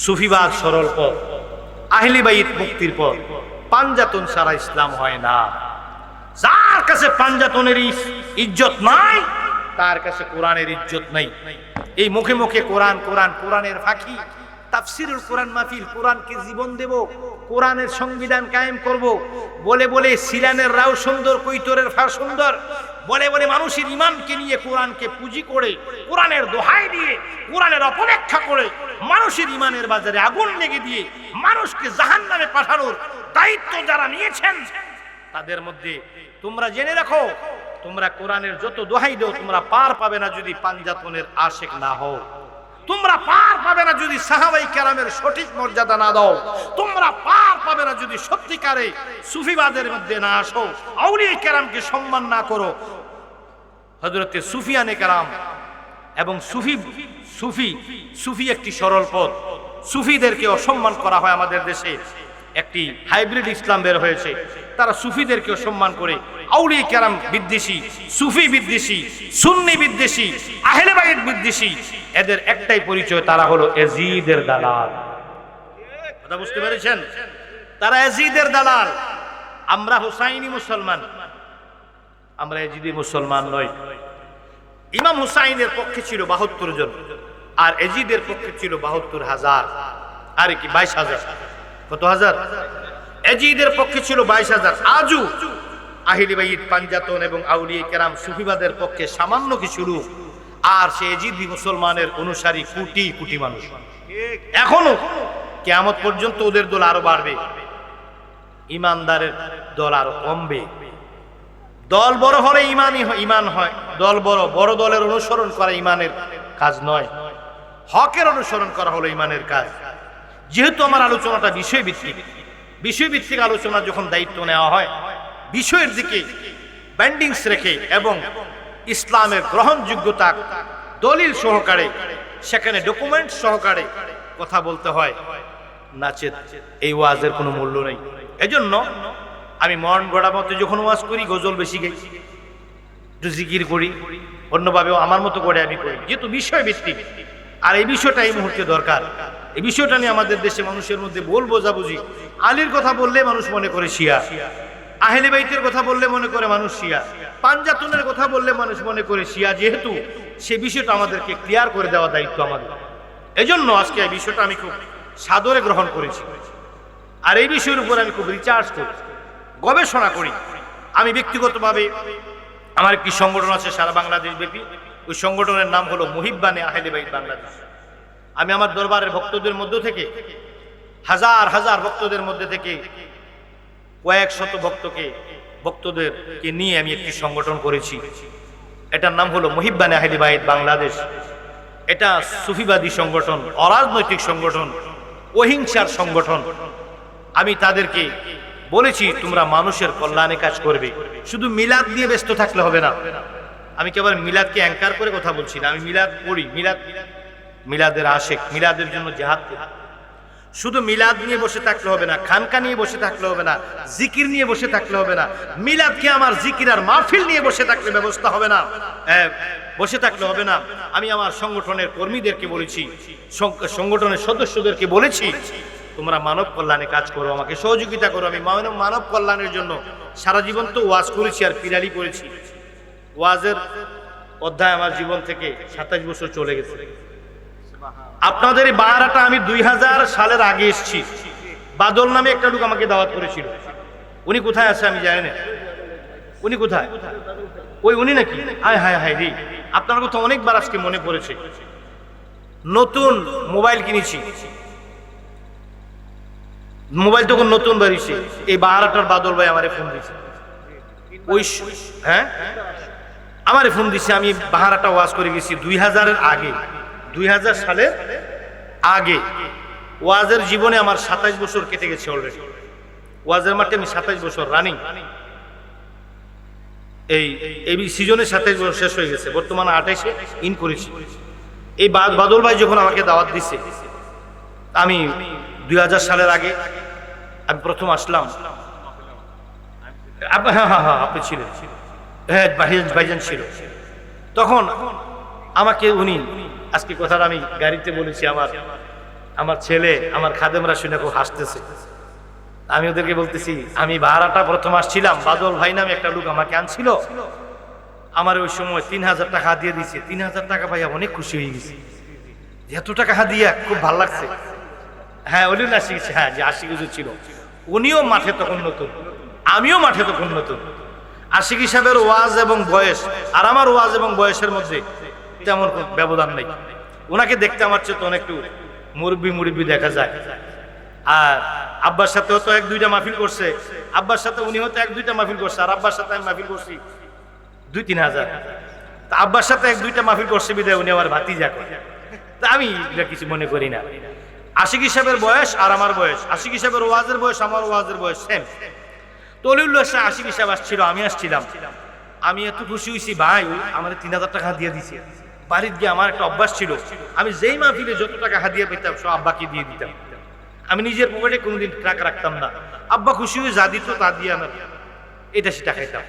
সুফিবাদ সরল পথ, আহলে বাইত মুক্তির পথ। পাঞ্জাতন ছাড়া ইসলাম হয় না। যার কাছে পাঞ্জাতনের ইজ্জত নাই তার কাছে কোরআনের ইজ্জত নাই। এই মুখে মুখে কোরআন কোরআন, কোরআনের ফাঁকি, তাফসিরুল কোরআন মাহফিল, কোরআনকে জীবন দেব, কোরআনের সংবিধান কায়েম করব বলে বলে সিলানের রাও সুন্দর, কৈতরের ফা সুন্দর বলে বলে মানুষের ইমানকে নিয়ে কোরআনকে পুঁজি করে, কোরআনের দোহাই দিয়ে, কোরআনের অপব্যাখ্যা করে মানুষের ইমানের বাজারে আগুন লেগে দিয়ে মানুষকে জাহান্নামে পাঠানোর দায়িত্ব যারা নিয়েছেন তাদের মধ্যে তোমরা জেনে রাখো, তোমরা কোরআনের যত দোহাই দাও তোমরা পার পাবে না যদি পাঞ্জাতনের আশিক না হও। তোমরা পার পাবে না যদি সাহাবাই কেরামের সঠিক মর্যাদা না দাও। তোমরা পার পাবে না যদি সত্যিকারে সুফিবাদের মধ্যে না আসো, আউলিয়া কেরামকে সম্মান না করো। হযরতে সুফিয়ানে কেরাম এবং সুফি একটি সরল পথ। সুফিদেরকে অসম্মান করা হয় আমাদের দেশে। একটি হাইব্রিড ইসলাম বের হয়েছে, তারা সুফিদেরকে সম্মান করে। আউলিয়া কেরাম বিদ্বেষী, সুফি বিদ্বেষী, সুন্নি বিদ্বেষী, আহলে বাইত বিদ্বেষী। এদের একটাই পরিচয়, তারা হলো ইয়াজিদের দালাল। কথা বুঝতে পেরেছেন? তারা ইয়াজিদের দালাল। আমরা হুসাইনি মুসলমান, আমরা ইয়াজিদি মুসলমান নই। ইমাম হুসাইনের পক্ষে ছিল ৭২ জন, আর ইয়াজিদের পক্ষে ছিল ৭২,০০০, আর কি ২২,০০০। কত হাজার? ইয়াজিদের পক্ষে ছিল ২২,০০০। আজও আহলে বাইত, পাঞ্জাতন এবং আউলিয়া কেরাম সুফিবাদের পক্ষে সামান্য কিছু লোক, আর সে ইয়াজিদি মুসলমানের অনুসারী কোটি কোটি মানুষ। এখনো কিয়ামত পর্যন্ত ওদের দল আরো বাড়বে, ইমানদারের দল আরো কমবে। দল বড় হলে ইমান হয়, দল বড় দলের অনুসরণ করা ইমানের কাজ নয়, হকের অনুসরণ করা হলো ইমানের কাজ। যেহেতু আমার আলোচনাটা বিষয়ভিত্তিক আলোচনা, যখন দায়িত্ব নেওয়া হয় বিষয়ের দিকে ব্যান্ডিংস রেখে এবং ইসলামের গ্রহণযোগ্যতা দলিল সহকারে, সেখানে ডকুমেন্ট সহকারে কথা বলতে হয়, নাচের এই ওয়াজের কোনো মূল্য নেই। এজন্য আমি মন গড়া মতো যখন ওয়াজ করি, গজল বেশি গাই, একটু জিকির করি, অন্যভাবেও আমার মতো করে আমি করি, যেহেতু বিষয় ভিত্তিক। আর এই বিষয়টা এই মুহূর্তে দরকার। এই বিষয়টা নিয়ে আমাদের দেশে মানুষের মধ্যে ভুল বোঝাবুঝি। আলীর কথা বললে মানুষ মনে করে শিয়া, আহলে বাইতের কথা বললে মনে করে মানুষ শিয়া, পাঞ্জাতনের কথা বললে মানুষ মনে করে শিয়া। যেহেতু সে বিষয়টা আমাদেরকে ক্লিয়ার করে দেওয়া দায়িত্ব আমাদের, এজন্য আজকে এই বিষয়টা আমি খুব সাদরে গ্রহণ করেছি। আর এই বিষয়ের উপর আমি খুব রিসার্চ করি, গবেষণা করি। আমি ব্যক্তিগতভাবে আমার একটি সংগঠন আছে সারা বাংলাদেশ ব্যাপী, ওই সংগঠনের নাম হলো মুহিব্বানে আহলে বাইত বাংলাদেশ। আমি আমার দরবারের ভক্তদের মধ্য থেকে, হাজার হাজার ভক্তদের মধ্যে থেকে কয়েক শত ভক্তদেরকে নিয়ে আমি একটি সংগঠন করেছি। এটার নাম হলো মুহিব্বানে আহলে বাইত বাংলাদেশ। এটা সুফিবাদী সংগঠন, অরাজনৈতিক সংগঠন, অহিংসার সংগঠন। আমি তাদেরকে বলেছি, তোমরা মানুষের কল্যাণে কাজ করবে, শুধু মিলাদ নিয়ে ব্যস্ত থাকলে হবে না। আমি কেবল মিলাদকে অ্যাঙ্কার করে কথা বলছি না, আমি মিলাদ পড়ি, মিলাদের আশেক, মিলাদের জন্য জিহাদ করি। শুধু মিলাদ নিয়ে বসে থাকলে হবে না, খানকা নিয়ে বসে থাকলে হবে না, জিকির নিয়ে বসে থাকলে হবে না, মিলাদকে আমার জিকির আর মাহফিল নিয়ে বসে থাকলে ব্যবস্থা হবে না, বসে থাকলে হবে না। আমি আমার সংগঠনের কর্মীদেরকে বলেছি, সংগঠনের সদস্যদেরকে বলেছি, তোমরা মানব কল্যাণে কাজ করো, আমাকে সহযোগিতা করো। আমি মানব কল্যাণের জন্য সারা জীবন তো ওয়াজ করেছি আর পিরালি করেছি। ওয়াজের অধ্যায় আমার জীবন থেকে 27 বছর চলে গেছে। আপনাদের এই বাহারাটা আমি 2000 সালের আগে এসেছি। বাদল নামে একটা লোক আমাকে দাওয়াত করেছিল। উনি কোথায় আছে আমি জানি না। উনি কোথায়? উনি নাকি? হায় হায় হায় রে, আপনার কথা অনেকবার আজকে মনে পড়েছে। নতুন মোবাইল কিনেছি, মোবাইল তখন নতুন বেরিয়েছে। এই বাহারাটার বাদল ভাই আমারে ফোন দিয়েছে, আমারে ফোন দিছে। আমি বাহারাটা ওয়াজ করে গেছি 2000-এর আগে, 2000 সালের আগে। ওয়াজের জীবনে আমার 27 বছর কেটে গেছে অলরেডি। ওয়াজের মাঠে আমি 27 বছর রানিং। এই সিজনে 27 বছর শেষ হয়ে গেছে, বর্তমানে 28-এ ইন করেছি। এই বাদল ভাই যখন আমাকে দাওয়াত দিছে, আমি 2000 সালের আগে আমি প্রথম আসলাম। হ্যাঁ, আপনি ছিলেন, হ্যাঁ ভাইজান ছিল। তখন আমাকে উনি, আজকে কথাটা আমি গাড়িতে বলেছি, আমার ছেলে, আমার খাদেমরা শুনে খুব হাসতেছে। আমি ওদেরকে বলতেছি, আমি ভাড়াটা প্রথম আসছিলাম, বাদল ভাই নামে একটা লোক আমাকে আনছিল। আমার ওই সময় 3000 টাকা দিয়ে দিছে। 3000 টাকা ভাইয়া অনেক খুশি হয়ে গেছি, এত টাকা দিয়া খুব ভালো লাগছে। হ্যাঁ, উনিও না শিখেছে, হ্যাঁ, যে আশিক হুজুর ছিল, উনিও মাঠে তখন নতুন, আমিও মাঠে তখন নতুন। আশিক সাহেবের ওয়াজ এবং বয়স আর আমার ওয়াজ এবং বয়সের মধ্যে তেমন ব্যবধান নেই। ওনাকে দেখতে আমার চেয়ে তো অনেকটু মুরব্বি দেখা যায়। আর আব্বার সাথে হয়তো 1-2টা মাহফিল করছে, আব্বার সাথে উনি হয়তো 1-2টা মাহফিল করছে, আর আব্বার সাথে আমি মাহফিল করছি 2-3 হাজার। তা আব্বার সাথে 1-2টা মাহফিল করছে বিদায় উনি আমার ভাতিজা করে। তা আমি এটা কিছু মনে করি না। আশিক সাহেবের বয়স আর আমার বয়স, আশিক সাহেবের ওয়াজের বয়স আমার ওয়াজের বয়স সেম। তলিউল্লাহ শাহ আশিক সাহেব আসছিল, আমি আসছিলাম। আমি এত খুশি হয়েছি, ভাই আমার 3000 টাকা হাদিয়া দিছে। বাড়িতে গিয়ে আমার একটা অভ্যাস ছিল, আমি যেই মাহফিলে যত টাকা হাদিয়া পেতাম সব আব্বাকে দিয়ে দিতাম। আমি নিজের পকেটে কোনোদিন টাকা রাখতাম না। আব্বা খুশি হয়ে যা দিত তা দিয়ে আমার এটা সেটা খাইতাম।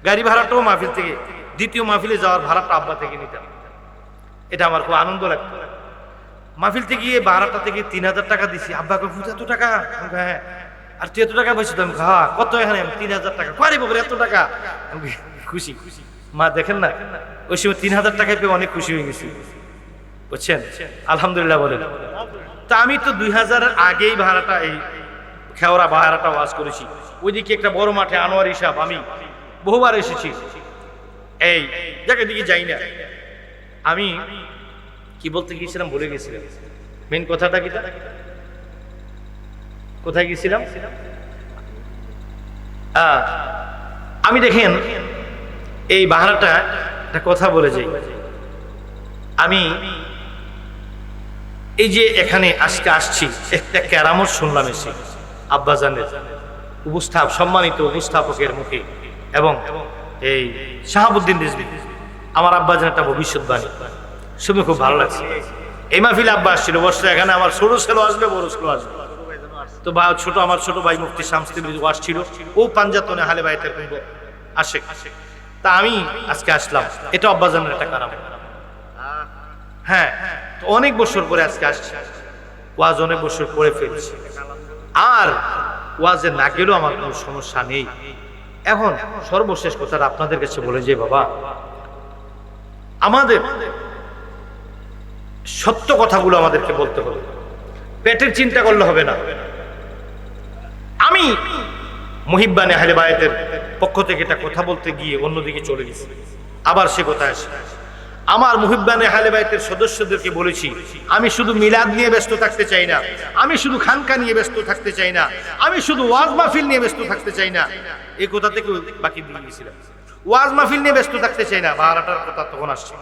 গাড়ি ভাড়াটাও মাহফিল থেকে, দ্বিতীয় মাহফিলে যাওয়ার ভাড়াটা আব্বা থেকে নিতাম। এটা আমার খুব আনন্দ লাগতো। মাহফিল থেকে গিয়ে ভাড়াটা থেকে 3000 টাকা দিছি। আব্বাকে এত টাকা? হ্যাঁ। আর তুই এত টাকা পাইছিস? হ্যাঁ। কত? এখানে 3000 টাকা। কারে বাবা এত টাকা? খুশি। মা দেখেন না, ওই সময় 3000 টাকা পেয়ে অনেক খুশি হয়ে গেছি, বুঝছেন? আলহামদুলিল্লাহ বলেন। তা আমি তো 2000-এর আগেই ভাড়াটা, এই খেওরা ভাড়াটা ওয়াজ করেছি। ওইদিকে একটা বড় মাঠে আনোয়ারি সাহেব, আমি বহুবার এসেছি। এই জায়গার দিকে যাই না। আমি কি বলতে গিয়েছিলাম ভুলে গেছিলাম। মেন কথাটা কি, কোথায় গেছিলাম? আমি দেখেন এই বাহারাটা একটা কথা বলে যাই। আমি এই যে এখানে আজকে আসছি, একটা কেরামত শুনলাম এসে আব্বাজানের সম্মানিত উপস্থাপকের মুখে, এবং এই শাহাবুদ্দিন রিজভী আমার আব্বাজান একটা ভবিষ্যৎবাণী শুনে খুব ভালো লাগছে। এই মাহফিলে আব্বা আসছিল, বসে এখানে আমার ছোট ছেলে আসবে, বড় ছেলে আসবে, তো আমার ছোট ভাই মুফতি শামসুদ্দিন আসছিল, ও পাঞ্জাতনে আহলে বাইতের আসে। তা আমি আজকে আসলাম, এটা আব্বাজানের একটা কারামত। হ্যাঁ, তো অনেক বছর পরে আজকে আসছি, ওয়াজ অনেক বছর পরে ফেলছি, আর ওয়াজে না গেলেও আমার কোনো সমস্যা নেই। এখন সর্বশেষ কথাটা আপনাদের কাছে বলে যে বাবা, আমাদের সত্য কথাগুলো আমাদেরকে বলতে হবে, পেটের চিন্তা করলে হবে না। আমি মুহিব্বানে আহলে বায়াতের পক্ষ থেকে একটা কথা বলতে গিয়ে অন্যদিকে চলে গেছি, আবার সে কথা আসে। আমার মুহিব্বানে আহলে বায়াতের সদস্যদেরকে বলেছি, আমি শুধু মিলাদ নিয়ে ব্যস্ত থাকতে চাই না, আমি শুধু খানকা নিয়ে ব্যস্ত থাকতে চাই না, আমি শুধু ওয়াজ মাহফিল নিয়ে ব্যস্ত থাকতে চাই না। এই কথা থেকে বাকি দিয়ে গেছিলাম, ওয়াজ মাহফিল নিয়ে ব্যস্ত থাকতে চাই না, বাহারাটার কথা তখন আসছে।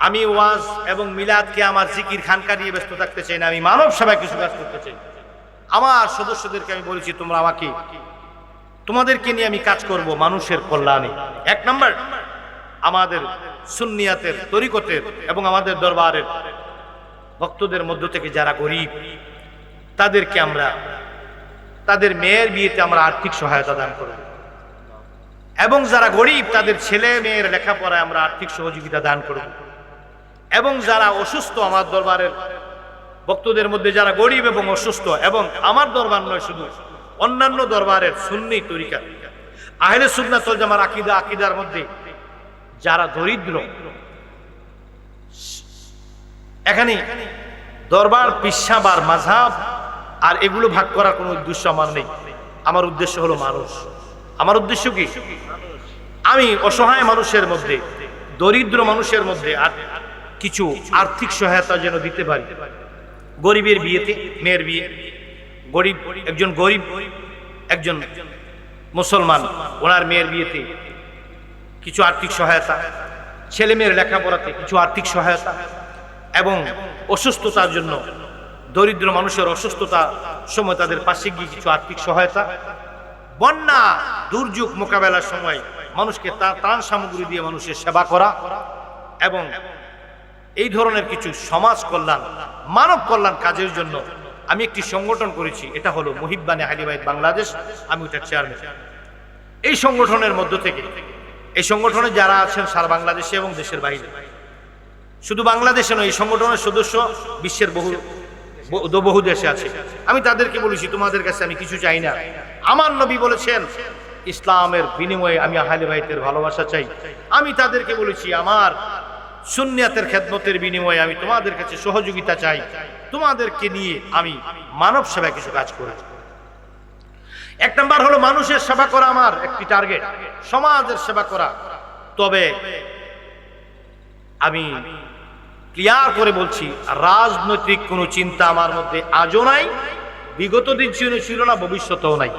আমি ওয়াজ এবং মিলাদকে আমার জিকির খানকা নিয়ে ব্যস্ত থাকতে চাই না, আমি মানব সেবায় কিছু কাজ করতে চাই। আমার সদস্যদেরকে আমি বলেছি, তোমরা আমাকে, তোমাদেরকে নিয়ে আমি কাজ করব মানুষের কল্যাণে। এক নাম্বার, আমাদের সুন্নিয়াতের, তরিকতের এবং আমাদের দরবারের ভক্তদের মধ্য থেকে যারা গরিব, তাদেরকে আমরা তাদের মেয়ের বিয়েতে আমরা আর্থিক সহায়তা দান করব, এবং যারা গরিব তাদের ছেলে মেয়ের লেখাপড়ায় আমরা আর্থিক সহযোগিতা দান করব, এবং যারা অসুস্থ, আমার দরবারের ভক্তদের মধ্যে যারা গরিব এবং অসুস্থ, এবং আমার দরবার নয় শুধু, অন্যান্য দরবারের সুন্নি তরিকা আহলে সুন্নাত ওয়াল জামার আকীদার মধ্যে যারা দরিদ্র, এখানে দরবার, পিসাব আর মাযহাব আর এগুলো ভাগ করার কোনো উদ্দেশ্য আমার নেই। আমার উদ্দেশ্য হলো মানুষ। আমার উদ্দেশ্য কি? আমি অসহায় মানুষের মধ্যে, দরিদ্র মানুষের মধ্যে আর কিছু আর্থিক সহায়তা যেন দিতে পারি। গরিবের বিয়েতে, মেয়ের বিয়ে, গরিব একজন মুসলমান, ওনার মেয়ের বিয়েতে কিছু আর্থিক সহায়তা, ছেলে মেয়ের লেখাপড়াতে কিছু আর্থিক সহায়তা, এবং অসুস্থতার জন্য দরিদ্র মানুষের অসুস্থতার সময় তাদের পাশে গিয়ে কিছু আর্থিক সহায়তা, বন্যা দুর্যোগ মোকাবেলার সময় মানুষকে ত্রাণ সামগ্রী দিয়ে মানুষের সেবা করা, এবং এই ধরনের কিছু সমাজ কল্যাণ, মানব কল্যাণ কাজের জন্য আমি একটি সংগঠন করেছি। এটা হলো মুহিব্বানে আহলে বাইত বাংলাদেশ, আমি ওটার চেয়ারম্যান। এই সংগঠনের মধ্য থেকে, এই সংগঠনে যারা আছেন সারা বাংলাদেশে এবং দেশের বাইরে, শুধু বাংলাদেশে নয়, এই সংগঠনের সদস্য বিশ্বের বহু দেশে আছে। আমি তাদেরকে বলেছি, তোমাদের কাছে আমি কিছু চাই না। আমার নবী বলেছেন, ইসলামের বিনিময়ে আমি আহলে বাইতের ভালোবাসা চাই। আমি তাদেরকে বলেছি, আমার সুন্নিয়াতের খেদমতের বিনিময়ে আমি তোমাদের কাছে সহযোগিতা চাই। তোমাদেরকে নিয়ে আমি মানব সেবায় কিছু কাজ করি। এক নাম্বার হলো মানুষের সেবা করা, আমার একটি টার্গেট, সমাজের সেবা করা। তবে আমি ক্লিয়ার করে বলছি, রাজনৈতিক কোনো চিন্তা আমার মধ্যে আজও নাই, বিগত দিন ছিল না, ভবিষ্যতেও নাই।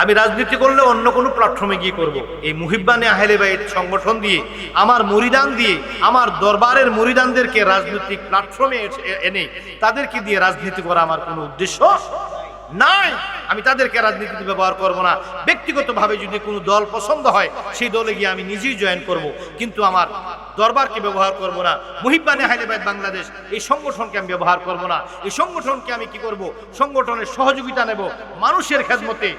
আমি রাজনীতি করলে অন্য কোনো প্ল্যাটফর্মে গিয়ে করব। এই মুহিব্বানে আহলে বাইত সংগঠন দিয়ে, আমার মুরিদান দিয়ে, আমার দরবারের মুরিদানদেরকে রাজনৈতিক প্ল্যাটফর্মে এনে তাদেরকে দিয়ে রাজনীতি করা আমার কোনো উদ্দেশ্য নাই। আমি তাদেরকে রাজনীতিতে ব্যবহার করব না। ব্যক্তিগতভাবে যদি কোনো দল পছন্দ হয়, সেই দলে গিয়ে আমি নিজেই জয়েন করব, কিন্তু আমার দরবারকে ব্যবহার করব না। মুহিব্বানে আহলে বাইত বাংলাদেশ এই সংগঠনকে আমি ব্যবহার করব না। এই সংগঠনকে আমি কি করব? সংগঠনের সহযোগিতা নেব মানুষের খেদমতে,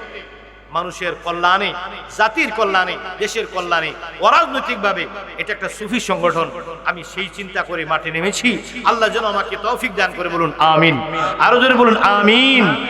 মানুষের কল্যাণে, জাতির কল্যাণে, দেশের কল্যাণে, অরাজনৈতিকভাবে। এটা একটা সুফি সংগঠন। আমি সেই চিন্তা করে মাঠে নেমেছি। আল্লাহ যেন আমাকে তৌফিক দান করে, বলুন আমিন। আরো জোরে বলুন আমিন।